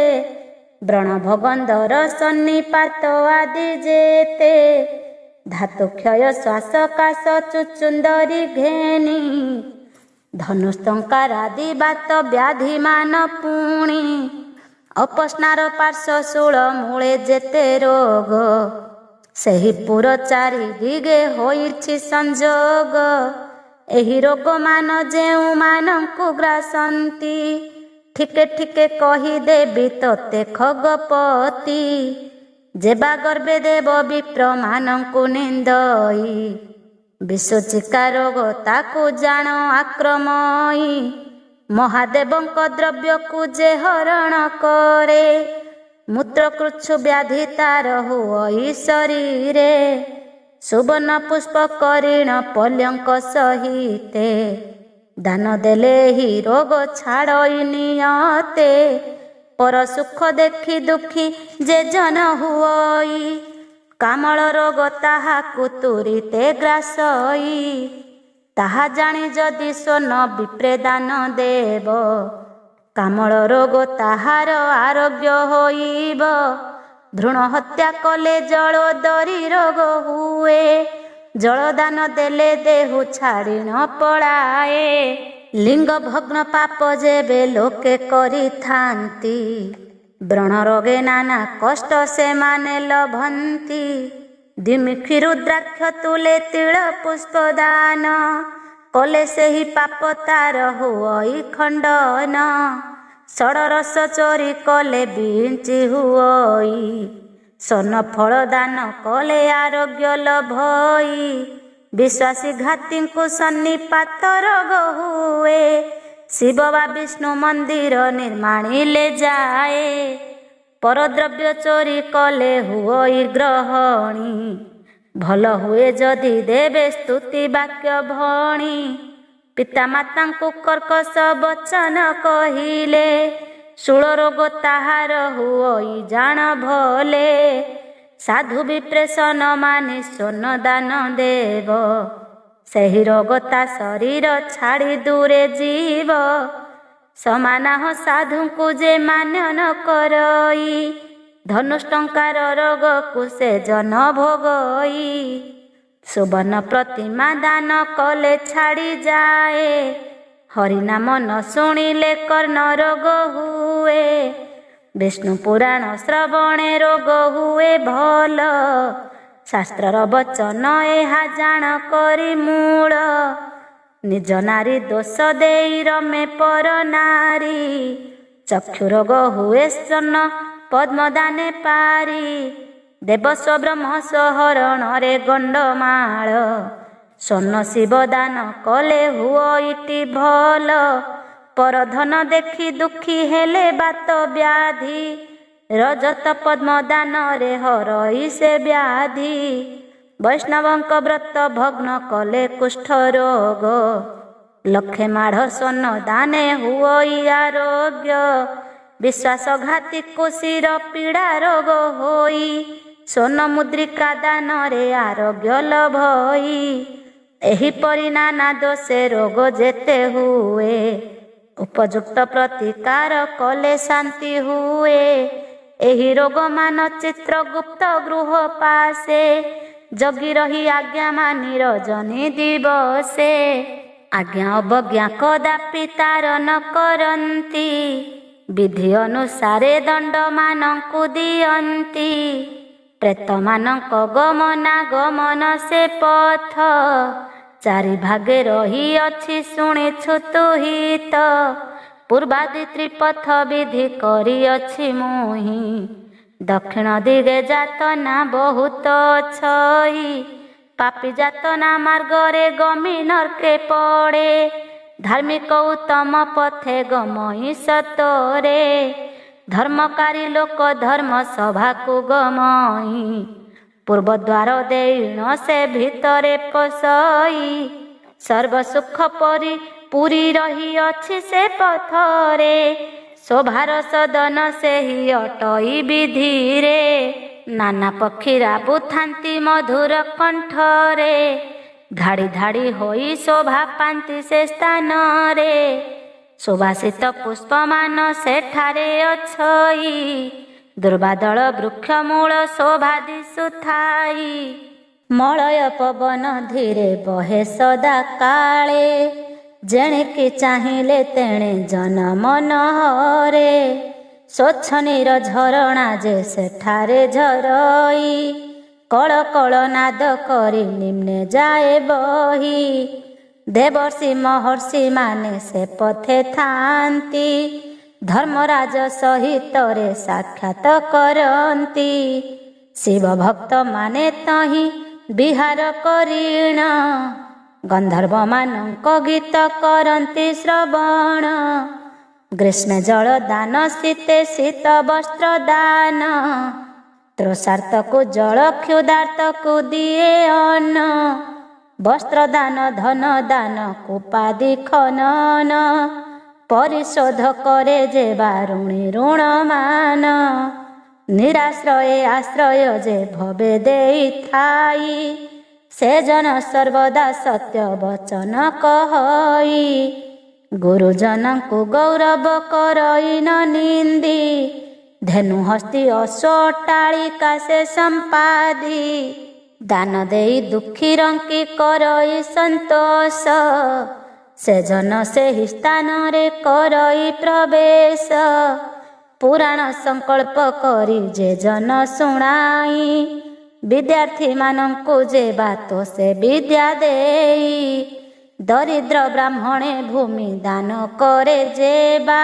ବ୍ରଣ ଭଗନ୍ଦର ସନ୍ନିପାତ ଆଦି ଯେତେ ଧାତୁ କ୍ଷୟ ଶ୍ୱାସ କାଶ ଚୁଚୁନ୍ଦରୀ ଘେନି ଧନୁସ୍ତଙ୍କାରାଦି ବାତ ବ୍ୟାଧି ମାନ ପୁଣି ଅପସ୍ନାର ପାର୍ଶ୍ୱ ଶୂଳ ମୂଳେ ଯେତେ ରୋଗ ସେହି ପୁର ଚାରି ଦିଗେ ହୋଇଛି ସଂଯୋଗ ଏହି ରୋଗମାନ ଯେଉଁମାନଙ୍କୁ ଗ୍ରାସନ୍ତି ଠିକେ ଠିକେ କହିଦେବି ତତେ ଖଗପତି ଯେବା ଗର୍ବେ ଦେବ ବିପ୍ରମାନଙ୍କୁ ନିନ୍ଦଇ ବିଶ୍ୱଚିକା ରୋଗ ତାକୁ ଜାଣ ଆକ୍ରମଇ ମହାଦେବଙ୍କ ଦ୍ରବ୍ୟକୁ ଯେ ହରଣ କରେ ମୂତ୍ରକୃଚ୍ଛୁ ବ୍ୟାଧି ତାର ହୁଅଇ ଶରୀରେ ସୁବର୍ଣ୍ଣ ପୁଷ୍ପ କରିଣ ପଲ୍ୟଙ୍କ ସହିତେ ଦାନ ଦେଲେ ହି ରୋଗ ଛାଡ଼ଇ ନିୟତେ ପର ସୁଖ ଦେଖି ଦୁଃଖୀ ଯେ ଜନ ହୁଅଇ କାମଳ ରୋଗ ତାହାକୁ ତୁରିତେ ଗ୍ରାସଇ ତାହା ଜାଣି ଯଦି ସ୍ୱର୍ଣ୍ଣ ବିପ୍ରେ ଦାନ ଦେବ କାମଳ ରୋଗ ତାହାର ଆରୋଗ୍ୟ ହୋଇବ ଭ୍ରୂଣ ହତ୍ୟା କଲେ ଜଳୋଦରୀ ରୋଗ ହୁଏ ଜଳଦାନ ଦେଲେ ଦେହୁ ଛାଡ଼ି ନ ପଳାଏ ଲିଙ୍ଗ ଭଗ୍ନ ପାପ ଯେବେ ଲୋକେ କରିଥାନ୍ତି ବ୍ରଣ ରୋଗେ ନାନା କଷ୍ଟ ସେମାନେ ଲଭନ୍ତି ଦିମିକ୍ଷୀ ରୁଦ୍ରାକ୍ଷ ତୁଲେ ତିଳ ପୁଷ୍ପ ଦାନ କଲେ ସେହି ପାପ ତାର ହୁଅଇ ଖଣ୍ଡନ ଷଡ଼ରସ ଚୋରି କଲେ ବିଞ୍ଚି ହୁଅଇ ସ୍ୱର୍ଣ୍ଣ ଫଳ ଦାନ କଲେ ଆରୋଗ୍ୟ ଲଭଇ ବିଶ୍ୱାସୀ ଘାତୀଙ୍କୁ ସନ୍ନିପାତ ରୋଗ ହୁଏ ଶିବ ବା ବିଷ୍ଣୁ ମନ୍ଦିର ନିର୍ମାଣିଲେ ଯାଏ ପରଦ୍ରବ୍ୟ ଚୋରି କଲେ ହୁଅଇ ଗ୍ରହଣୀ ଭଲ ହୁଏ ଯଦି ଦେବେ ସ୍ତୁତି ବାକ୍ୟ ଭଣି ପିତାମାତାଙ୍କୁ କର୍କଶ ବଚନ କହିଲେ ଶୂଳ ରୋଗ ତାହାର ହୁଅଇ ଜାଣ ଭଲେ ସାଧୁ ବିପ୍ରେଷଣ ମାନି ସ୍ୱର୍ଣ୍ଣ ଦାନ ଦେବ ସେହି ରୋଗ ତା ଶରୀର ଛାଡ଼ି ଦୂରେ ଯିବ ସମାନାହ ସାଧୁଙ୍କୁ ଯେ ମାନ୍ୟ ନ କରଇ ଧନୁଷ୍ଟଙ୍କାର ରୋଗକୁ ସେ ଜନ ଭୋଗଇ ସୁବର୍ଣ୍ଣ ପ୍ରତିମା ଦାନ କଲେ ଛାଡ଼ି ଯାଏ ହରିନାମ ନ ଶୁଣିଲେ କର୍ଣ୍ଣ ରୋଗ ହୁଏ ବିଷ୍ଣୁ ପୁରାଣ ଶ୍ରବଣେ ରୋଗ ହୁଏ ଭଲ ଶାସ୍ତ୍ରର ବଚନ ଏହା ଜାଣ କରି ମୂଳ ନିଜ ନାରୀ ଦୋଷ ଦେଇ ରମେ ପର ନାରୀ ଚକ୍ଷୁ ରୋଗ ହୁଏ ସ୍ୱର୍ଣ୍ଣ ପଦ୍ମଦାନେ ପାରି ଦେବ ସ୍ୱବ୍ରହ୍ମ ସହରଣରେ ଗଣ୍ଡମାଳ ସ୍ୱର୍ଣ୍ଣ ଶିବ ଦାନ କଲେ ହୁଅଇଟି ଭଲ ପରଧନ ଦେଖି ଦୁଃଖୀ ହେଲେ ବାତ ବ୍ୟାଧି ରଜତ ପଦ୍ମ ଦାନରେ ହରଇ ସେ ବ୍ୟାଧି ବୈଷ୍ଣବଙ୍କ ବ୍ରତ ଭଗ୍ନ କଲେ କୁଷ୍ଠ ରୋଗ ଲକ୍ଷେ ମାଢ଼ ସ୍ୱର୍ଣ୍ଣ ଦାନେ ହୁଅଇ ଆରୋଗ୍ୟ ବିଶ୍ୱାସଘାତୀ କୁଶିର ପୀଡ଼ା ରୋଗ ହୋଇ ସ୍ୱର୍ଣ୍ଣ ମୁଦ୍ରିକା ଦାନରେ ଆରୋଗ୍ୟ ଲଭଇ ଏହିପରି ନାନା ଦୋଷେ ରୋଗ ଯେତେ ହୁଏ ଉପଯୁକ୍ତ ପ୍ରତିକାର କଲେ ଶାନ୍ତି ହୁଏ ଏହି ରୋଗ ମାନ ଚିତ୍ରଗୁପ୍ତ ଗୃହ ପାଶେ ଜଗି ରହି ଆଜ୍ଞା ମାନି ରଜନୀ ଦିବସେ ଆଜ୍ଞା ଅବଜ୍ଞା କଦାପି ତାର ନ କରନ୍ତି ବିଧି ଅନୁସାରେ ଦଣ୍ଡମାନଙ୍କୁ ଦିଅନ୍ତି ପ୍ରେତମାନଙ୍କ ଗମନାଗମନ ସେ ପଥ ଚାରି ଭାଗେ ରହିଅଛି ଶୁଣିଛୁ ତୁହିତ ପୂର୍ବାଦି ତ୍ରିପଥ ବିଧି କରିଅଛି ମୁହିଁ ଦକ୍ଷିଣ ଦିଗେ ଯାତନା ବହୁତ ଛଇ ପାପୀ ଯାତନା ମାର୍ଗରେ ଗମି ନର୍କେ ପଡ଼େ ଧାର୍ମିକ ଉତ୍ତମ ପଥେ ଗମଇ ସତରେ ଧର୍ମକାରୀ ଲୋକ ଧର୍ମ ସଭାକୁ ଗମଇ ପୂର୍ବଦ୍ୱାର ଦେଇଣ ସେ ଭିତରେ ପଶଇ ସର୍ବସୁଖ ପରି ପୁରୀ ରହିଅଛି ସେ ପଥରେ ଶୋଭାର ସଦନ ସେହି ଅଟଇ ବିଧିରେ ନାନା ପକ୍ଷୀ ରାବୁଥାନ୍ତି ମଧୁର କଣ୍ଠରେ ଧାଡ଼ି ଧାଡ଼ି ହୋଇ ଶୋଭା ପାନ୍ତି ସେ ସ୍ଥାନରେ ସୁବାସିତ ପୁଷ୍ପମାନ ସେଠାରେ ଅଛଇ, ଦୁର୍ବାଦଳ ବୃକ୍ଷ ମୂଳ ଶୋଭା ଦିଶୁଥାଇ। ମଳୟ ପବନ ଧୀରେ ବହେ ସଦା କାଳେ, ଯେଣିକି ଚାହିଁଲେ ତେଣେ ଜନ ମନହରେ। ସ୍ୱଚ୍ଛ ନୀର ଝରଣା ଯେ ସେଠାରେ ଝରଇ, କଳ କଳ ନାଦ କରି ନିମ୍ନେ ଯାଏ ବହି। ଦେବର୍ଷି ମହର୍ଷି ମାନେ ସେ ପଥେ ଥାନ୍ତି, ଧର୍ମରାଜ ସହିତରେ ସାକ୍ଷାତ କରନ୍ତି। ଶିବ ଭକ୍ତ ମାନେ ତହିଁ ବିହାର କରିଣ, ଗନ୍ଧର୍ବ ମାନଙ୍କ ଗୀତ କରନ୍ତି ଶ୍ରବଣ। ଗ୍ରୀଷ୍ମେ ଜଳ ଦାନ ଶୀତେ ଶୀତ ବସ୍ତ୍ର ଦାନ, ତୃଷାର୍ତ୍ତକୁ ଜଳ କ୍ଷୁଧାର୍ତ୍ତକୁ ଦିଏ ଅନ୍ନ। ବସ୍ତ୍ର ଦାନ ଧନ ଦାନ କୁପାଦି ଖନନ, ପରିଶୋଧ କରେ ଯେ ବାରୁଣୀ ଋଣ ମାନ। ନିରାଶ୍ରୟେ ଆଶ୍ରୟ ଯେ ଭବେ ଦେଇଥାଇ, ସେ ଜନ ସର୍ବଦା ସତ୍ୟ ବଚନ କହଇ। ଗୁରୁଜନଙ୍କୁ ଗୌରବ କରଇ ନ ନିନ୍ଦି, ଧେନୁ ହସ୍ତି ଅଶ୍ୱଟାଳିକା ସେ ସମ୍ପାଦି। ଦାନ ଦେଇ ଦୁଃଖୀ ରଙ୍କି କରଇ ସନ୍ତୋଷ, ସେ ଜନ ସେହି ସ୍ଥାନରେ କରଇ ପ୍ରବେଶ। ପୁରାଣ ସଂକଳ୍ପ କରି ଯେ ଜନ ଶୁଣାଇ, ବିଦ୍ୟାର୍ଥୀ ମାନଙ୍କୁ ଯେ ବାତ ସେ ବିଦ୍ୟା ଦେଇ। ଦରିଦ୍ର ବ୍ରାହ୍ମଣେ ଭୂମି ଦାନ କରେ ଯେ ବା,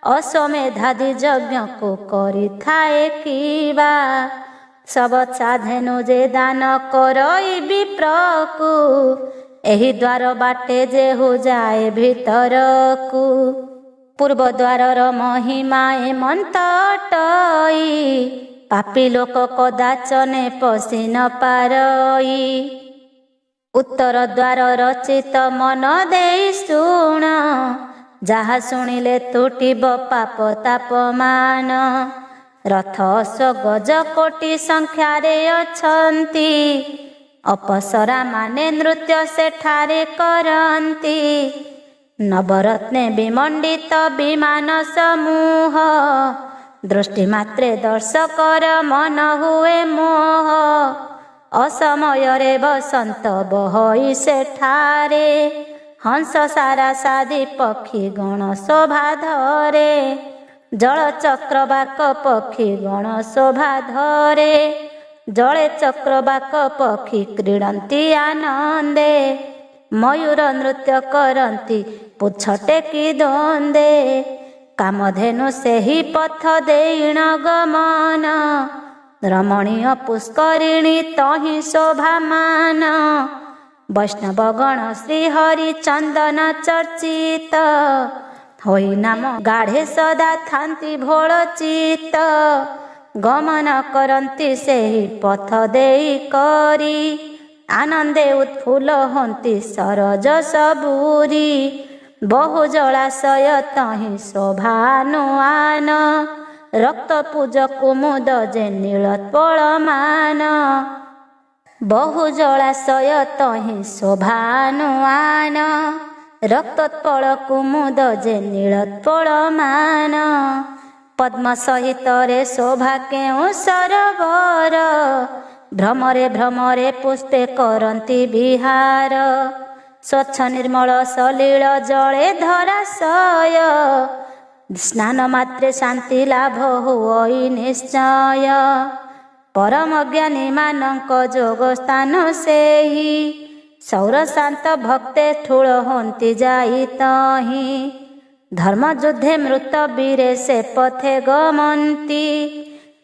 ଅଶ୍ୱମେଧାଦି ଯଜ୍ଞକୁ କରିଥାଏ କିବା। ସବତ୍ସା ଧେନୁ ଯେ ଦାନ କରଇ ବିପ୍ରକୁ, ଏହି ଦ୍ୱାର ବାଟେ ଯେ ଯାଏ ଭିତରକୁ। ପୂର୍ବ ଦ୍ୱାରର ମହିମା ଏମନ୍ତ ଅଟଇ, ପାପୀ ଲୋକ କଦାଚନେ ପଶି ନ ପାରଇ। ଉତ୍ତର ଦ୍ୱାର ରଚିତ ମନ ଦେଇ ଶୁଣ, ଯାହା ଶୁଣିଲେ ତୁଟିବ ପାପ ତାପମାନ। ରଥ ଅଶ୍ୱ ଗଜ କୋଟି ସଂଖ୍ୟାରେ ଅଛନ୍ତି, ଅପସରା ମାନେ ନୃତ୍ୟ ସେଠାରେ କରନ୍ତି। ନବରତ୍ନେ ବିମଣ୍ଡିତ ବିମାନ ସମୂହ, ଦୃଷ୍ଟି ମାତ୍ରେ ଦର୍ଶକର ମନ ହୁଏ ମୋହ। ଅସମୟରେ ବସନ୍ତ ବହଇ ସେଠାରେ, ହଂସ ସାରା ସାଦି ପକ୍ଷୀ ଗଣ ଶୋଭା ଧରେ। ଜଳଚକ୍ରବାକ ପକ୍ଷୀ ଗଣ ଶୋଭା ଧରେ, ଜଳେ ଚକ୍ରବାକ ପକ୍ଷୀ କ୍ରୀଡ଼ନ୍ତି ଆନନ୍ଦେ। ମୟୂର ନୃତ୍ୟ କରନ୍ତି ପୁଚ୍ଛ ଟେକି ଦ୍ୱନ୍ଦେ, କାମଧେନୁ ସେହି ପଥ ଦେଇଣ ଗମନ। ରମଣୀୟ ପୁଷ୍କରିଣୀ ତହିଁ ଶୋଭାମାନ, ବୈଷ୍ଣବଗଣ ଶ୍ରୀହରି ଚନ୍ଦନ ଚର୍ଚ୍ଚିତ। ହୋଇ ନାମ ଗାଢ଼େ ସଦା ଥାନ୍ତି ଭୋଳ ଚିତ, ଗମନ କରନ୍ତି ସେହି ପଥ ଦେଇ କରି। ଆନନ୍ଦେ ଉତ୍ଫୁଲ୍ଲ ହୁଅନ୍ତି ସରଜ ସବୁରି, ବହୁ ଜଳାଶୟ ତହିଁ ଶୋଭାନୁଆନ। ରକ୍ତ ପୂଜ କୁମୁଦ ଯେ ନୀଳୋତ୍ପଳମାନ, ବହୁ ଜଳାଶୟ ତହିଁ ଶୋଭାନୁଆନ। ରକ୍ତୋତ୍ପଳ କୁମୁଦ ଯେ ନୀଳୋତ୍ପଳମାନ, ପଦ୍ମ ସହିତରେ ଶୋଭା କେଉଁ ସରୋବର। ଭ୍ରମରେ ଭ୍ରମରେ ପୁଷ୍ପେ କରନ୍ତି ବିହାର, ସ୍ୱଚ୍ଛ ନିର୍ମଳ ସଲିଳ ଜଳେ ଧରାଶୟ। ସ୍ନାନ ମାତ୍ରେ ଶାନ୍ତି ଲାଭ ହୁଅଇ ନିଶ୍ଚୟ, ପରମ ଜ୍ଞାନୀ ମାନଙ୍କ ଯୋଗ ସ୍ଥାନ ସେହି। ସୌର ଶାନ୍ତ ଭକ୍ତେ ଠୁଳ ହୁଅନ୍ତି ଯାଇ ତହିଁ, ଧର୍ମ ଯୁଦ୍ଧେ ମୃତ ବୀରେ ସେ ପଥେ ଗମନ୍ତି।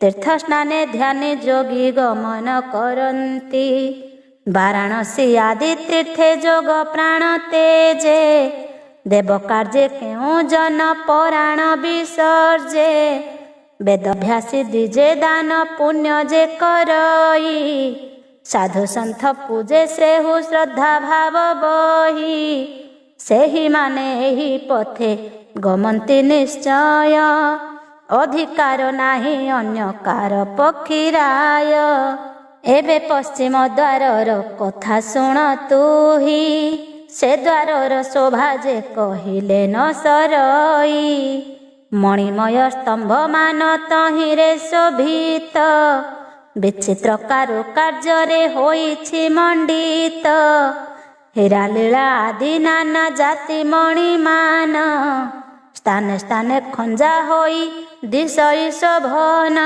ତୀର୍ଥ ସ୍ନାନେ ଧ୍ୟାନେ ଯୋଗୀ ଗମନ କରନ୍ତି, ବାରାଣସୀ ଆଦି ତୀର୍ଥେ ଯୋଗ ପ୍ରାଣ ତେଜେ। ଦେବ କାର୍ଯ୍ୟେ କେଉଁ ଜନ ପରାଣ ବିସର୍ଜେ, ବେଦଭ୍ୟାସୀ ଦିଜେ ଦାନ ପୁଣ୍ୟ ଯେ କରଇ। ସାଧୁ ସନ୍ଥ ପୂଜେ ଶ୍ରେହୁ ଶ୍ରଦ୍ଧା ଭାବ ବହି, ସେହି ମାନେ ଏହି ପଥେ ଗମନ୍ତି ନିଶ୍ଚୟ। ଅଧିକାର ନାହିଁ ଅନ୍ୟ କାର ପକ୍ଷୀରାୟ, ଏବେ ପଶ୍ଚିମ ଦ୍ୱାରର କଥା ଶୁଣ ତୁହି। ସେ ଦ୍ୱାରର ଶୋଭା ଯେ କହିଲେ ନ ସରଇ। ମଣିମୟ ସ୍ତମ୍ଭମାନ ତହିଁରେ ଶୋଭିତ, ବିଚିତ୍ର କାରୁକାର୍ଯ୍ୟରେ ହୋଇଛି ମଣ୍ଡିତ। ହୀରାଲୀଳା ଆଦି ନାନା ଜାତି ମଣିମାନ, ସ୍ଥାନେ ସ୍ଥାନେ ଖଞ୍ଜା ହୋଇ ଦିଶଇ ଶୋଭନ।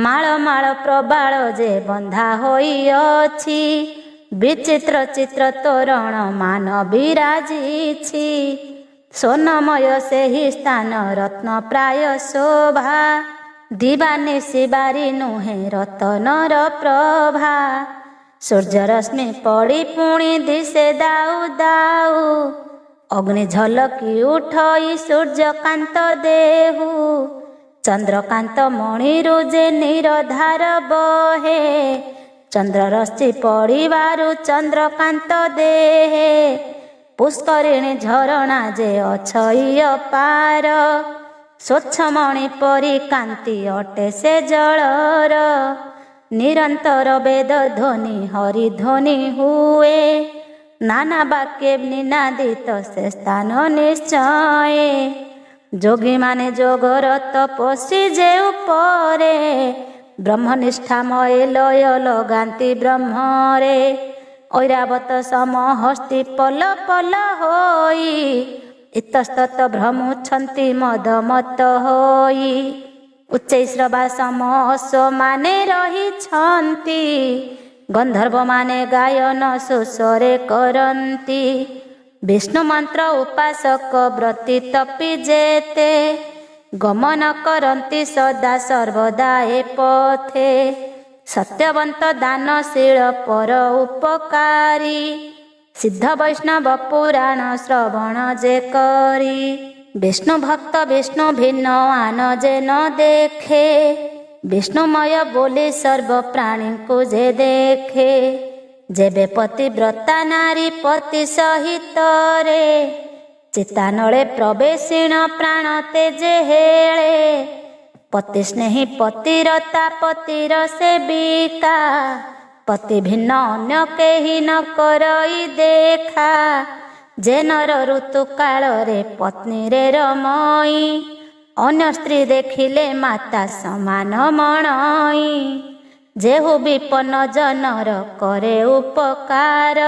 ମାଳ ମାଳ ପ୍ରବାଳ ଯେ ବନ୍ଧା ହୋଇଅଛି, ବିଚିତ୍ର ଚିତ୍ର ତୋରଣ ମାନ ବିରାଜିଛି। ସ୍ୱର୍ଣ୍ଣମୟ ସେହି ସ୍ଥାନ ରତ୍ନ ପ୍ରାୟ ଶୋଭା, ଦିବାନିଶି ବାରି ନୁହେଁ ରତନର ପ୍ରଭା। ସୂର୍ଯ୍ୟରଶ୍ମି ପଡ଼ି ପୁଣି ଦିଶେ ଦାଉ ଦାଉ, ଅଗ୍ନି ଝଲକି ଉଠଇ ସୂର୍ଯ୍ୟକାନ୍ତ ଦେହୁ। ଚନ୍ଦ୍ରକାନ୍ତ ମଣିରୁ ଯେ ନିରଧାର ବହେ, ଚନ୍ଦ୍ରରଶ୍ମି ପଡ଼ିବାରୁ ଚନ୍ଦ୍ରକାନ୍ତ ଦେହେ। ପୁଷ୍କରିଣୀ ଝରଣା ଯେ ଅଛଇ ଅପାର, ସ୍ୱଚ୍ଛମଣି ପରି କାନ୍ତି ଅଟେ ସେ ଜଳର। ନିରନ୍ତର ବେଦ ଧ୍ୱନି ହରିଧ୍ୱନି ହୁଏ, ନାନା ବାକ୍ୟେ ନିନାଦିତ ସେ ସ୍ଥାନ ନିଶ୍ଚୟ। ଯୋଗୀମାନେ ଯୋଗର ତପସ୍ୱୀ ଯେ ଉପରେ, ବ୍ରହ୍ମନିଷ୍ଠାମୟ ଲୟ ଲଗାନ୍ତି ବ୍ରହ୍ମରେ। ଐରାବତ ସମହସ୍ତି ପଲ ପଲ ହୋଇ, ଇତସ୍ତତ ଭ୍ରମୁଛନ୍ତି ମଦମତ ହୋଇ। ଉଚ୍ଚୈଶ୍ରବା ସମଅଶ୍ୱମାନେ ରହିଛନ୍ତି, ଗନ୍ଧର୍ବମାନେ ଗାୟନ ସୁସ୍ୱରେ କରନ୍ତି। ବିଷ୍ଣୁ ମନ୍ତ୍ର ଉପାସକ ବ୍ରତି ତପି ଯେତେ, ଗମନ କରନ୍ତି ସଦା ସର୍ବଦା ଏ ପଥେ। ସତ୍ୟବନ୍ତ ଦାନଶୀଳ ପର ଉପକାରୀ, ସିଦ୍ଧ ବୈଷ୍ଣବ ପୁରାଣ ଶ୍ରବଣ ଯେ କରି। ବିଷ୍ଣୁ ଭକ୍ତ ବିଷ୍ଣୁ ଭିନ୍ନ ଆନ ଯେ ନ ଦେଖେ, ବିଷ୍ଣୁମୟ ବୋଲି ସର୍ବ ପ୍ରାଣୀଙ୍କୁ ଯେ ଦେଖେ। ଯେବେ ପତିବ୍ରତା ନାରୀ ପତି ସହିତରେ, ଚିତାନଳେ ପ୍ରବେଶିଣ ପ୍ରାଣ ତେଜେ ହେଳେ। ପତି ସ୍ନେହୀ ପତିରତା ପତିର ସେବିକା, ପତି ଭିନ୍ନ ଅନ୍ୟ କେହି ନ କରଇ ଦେଖା। ଯେ ନର ଋତୁ କାଳରେ ପତ୍ନୀରେ ରମଇ, ଅନ୍ୟ ସ୍ତ୍ରୀ ଦେଖିଲେ ମାତା ସମାନ ମଣଇ। ଯେହୁ ବିପନ୍ନ ଜନର କରେ ଉପକାର,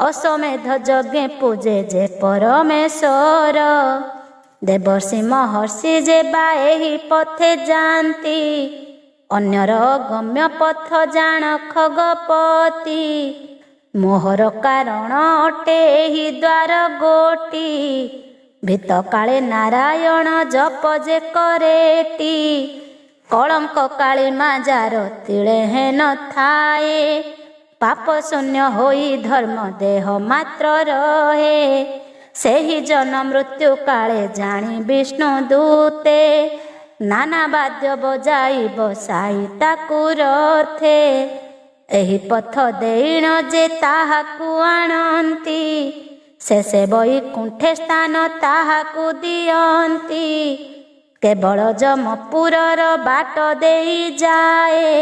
ଅଶ୍ୱମେଧ ଯଜ୍ଞେ ପୂଜେ ଯେ ପରମେଶ୍ୱର। ଦେବର୍ଷି ମହର୍ଷି ଯେ ବା ଏହି ପଥେ ଯାଆନ୍ତି, ଅନ୍ୟର ଗମ୍ୟ ପଥ ଜାଣ ଖଗପତି। ମୋହର କାରଣ ଅଟେ ଏହି ଦ୍ୱାର ଗୋଟି, ଭିତ କାଳେ ନାରାୟଣ ଜପ ଯେ କରେଟି। କଳଙ୍କ କାଳିମା ଯାର ତିଳେ ହେ ନଥାଏ, ପାପ ଶୂନ୍ୟ ହୋଇ ଧର୍ମ ଦେହ ମାତ୍ର ରହେ। ସେହି ଜନ ମୃତ୍ୟୁ କାଳେ ଜାଣି ବିଷ୍ଣୁ ଦୂତେ, ନାନା ବାଦ୍ୟ ବଜାଇ ବସାଇ ତାକୁ ରଥେ। ଏହି ପଥ ଦେଇଣ ଯେ ତାହାକୁ ଆଣନ୍ତି, ଶେଷେ ବୈକୁଣ୍ଠେ ସ୍ଥାନ ତାହାକୁ ଦିଅନ୍ତି। କେବଳ ଯମପୁରର ବାଟ ଦେଇ ଯାଏ,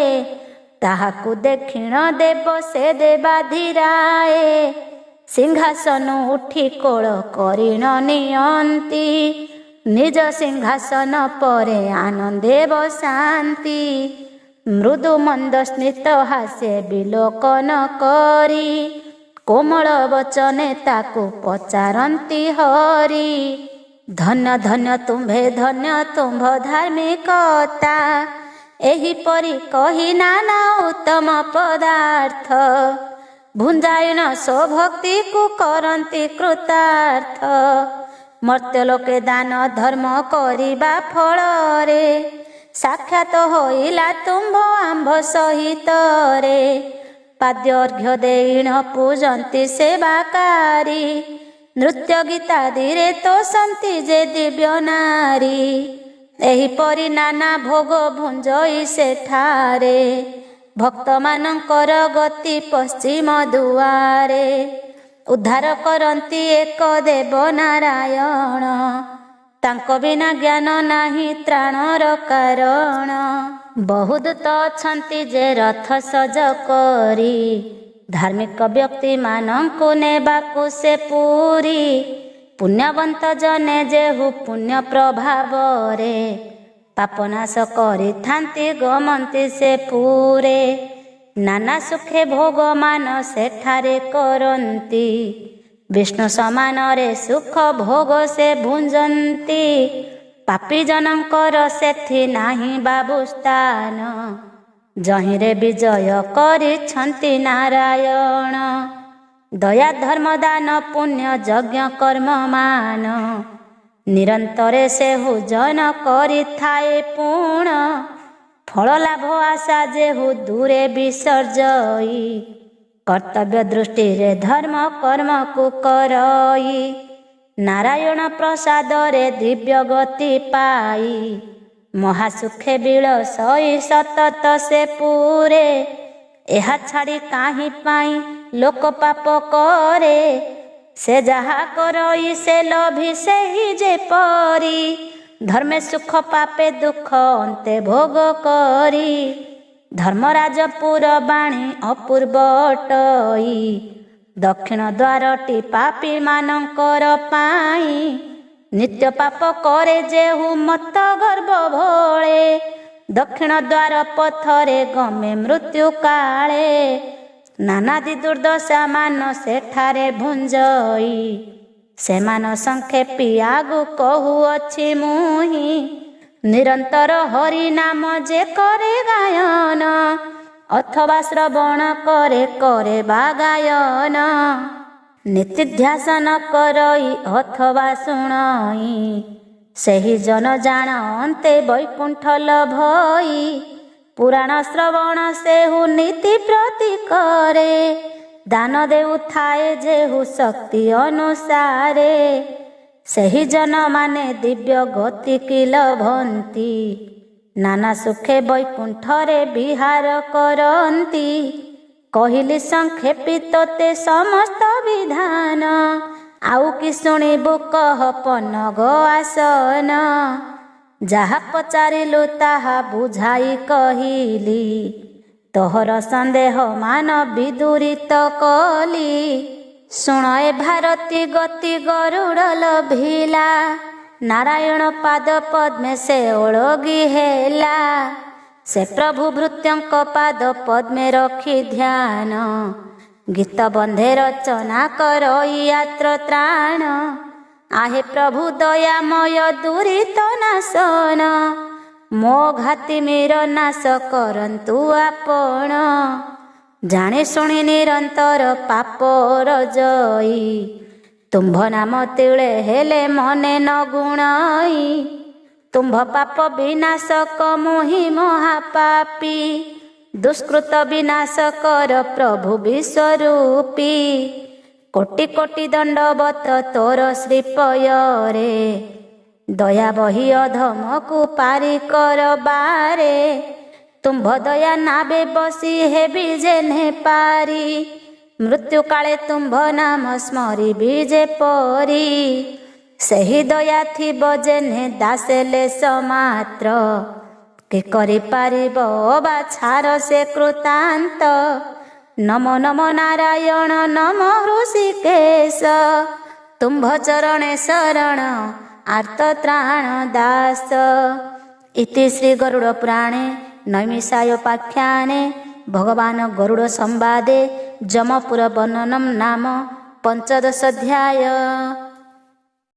ତାହାକୁ ଦକ୍ଷିଣ ଦେବ ସେ ଦେବାଧିରାଏ। ସିଂହାସନ ଉଠି କୋଳ କରିଣ ନିଅନ୍ତି, ନିଜ ସିଂହାସନ ପରେ ଆନନ୍ଦେ ବସାନ୍ତି। ମୃଦୁ ମନ୍ଦ ସ୍ମିତ ହାସ୍ୟ ବିଲୋକନ କରି, କୋମଳ ବଚନେ ତାକୁ ପଚାରନ୍ତି ହରି। ଧନ୍ୟ ଧନ୍ୟ ତୁମ୍ଭେ ଧନ୍ୟ ତୁମ୍ଭ ଧାର୍ମିକତା, ଏହିପରି କହି ନାନା ଉତ୍ତମ ପଦାର୍ଥ। ଭୁଞ୍ଜାଇଣ ସ୍ୱଭକ୍ତିକୁ କରନ୍ତି କୃତାର୍ଥ, ମର୍ତ୍ତ୍ୟଲୋକେ ଦାନ ଧର୍ମ କରିବା ଫଳରେ। ସାକ୍ଷାତ ହୋଇଲା ତୁମ୍ଭ ଆମ୍ଭ ସହିତରେ, ପାଦ୍ୟ ଅର୍ଘ୍ୟ ଦେଇଣ ପୂଜନ୍ତି ସେବାକାରୀ। ନୃତ୍ୟ ଗୀତାଦିରେ ତୋଷନ୍ତି ଯେ ଦିବ୍ୟ ନାରୀ, ଏହିପରି ନାନା ଭୋଗ ଭୁଞ୍ଜଇ ସେଠାରେ। ଭକ୍ତମାନଙ୍କର ଗତି ପଶ୍ଚିମ ଦୁଆରେ, ଉଦ୍ଧାର କରନ୍ତି ଏକ ଦେବ ନାରାୟଣ। ତାଙ୍କ ବିନା ଜ୍ଞାନ ନାହିଁ ତ୍ରାଣର କାରଣ। ବହୁତ ଅଛନ୍ତି ଯେ ରଥ ସଜ କରି, धार्मिक व्यक्ति मानंकु नेबाकु से पूरी पुण्यवंत जने जेहु पुण्य प्रभाव रे पापनाश करि थांती गमंती से पूरे नाना सुखे भोग मान सेठारे करंती विष्णु समान रे सुख भोग से भुंजंती पापी जनंकर सेथि नाही बाबू स्थान जहिरे विजय करिछंती नारायण दया धर्म दान पुण्य यज्ञ कर्म मान निरंतरे से जन करि थाए पूर्ण फल लाभ आशा जेहु दूरे विसर्जई कर्तव्य दृष्टि रे धर्म कर्म को करई नारायण प्रसाद रे दिव्य गति पाई महासुखे बिलसई सतत से पूरे एहा छाड़ी काहि पाई लोक पाप करे से जहा करई से लभी से ही जे परी धर्मे सुख पापे दुख अंते भोग करी धर्मराजपुर बाणी अपूर्व अटई दक्षिण द्वारटी पापी मानकर पाई नित्य पाप करे जेहु मत गर्भ भोळे दक्षिण द्वार पथरे गमे मृत्यु काले नानादि दुर्दशा मान सेठारे भुंजई सेमान संक्षेपी आगु कहुअछि मुहि निरंतर हरि नाम जे करे गायन अथवा श्रवण करे करे बा गायन नित्यासन करई अथवा शुणई सेहि जन जानते वैकुंठ लभई पुराण श्रवण सेहु नीति प्रति करे दान देउ थाए जेहु शक्ति अनुसारे सेहि जन माने दिव्य गति कि लभंती नाना सुखे वैकुंठरे विहार करंती कहिली संक्षेपी तोते समस्त विधान आउ कि शुणिबु कह पन्नग आसन जहा पचारिलु ताहा बुझाई कहिली तोहर संदेह मान विदूरित कली शुणए भारती गति गरुड़ लभिला नारायण पाद पद्मे से ओळगी हेला से प्रभु भृत्यंक पाद पद्मे रखी ध्यान गीत बंधे रचना करई यात्र त्राण आहे प्रभु दयामय दुरित नाशन मो घाति मेर नाश करंतु आपण जाने शुणी निरंतर पापर जई तुम्भ नाम तिले हेले मने न गुणई तुम्भ पाप विनाशक मुहि महापापी दुष्कृत विनाश कर प्रभु विश्वरूपी कोटि कोटि दंडवत तोर श्रीपय रे दया बही अधम को पारी कर बारे तुम्भ दया नाबे बसी हे बीजे ने पारी मृत्यु काले तुम्भ नाम स्मरी बीजे परी सही दया थी बजेने दासेले समात्र के करि पारिब बाछार से कृतांत नमो नमो नारायण नमो ऋषिकेश तुम्भ चरणे शरण आर्त त्राण दास इति श्री गरुड़ पुराणे नैमिषायोपाख्याने भगवान गरुड़ संवादे जमपुर वर्णनम नाम 15 अध्याय।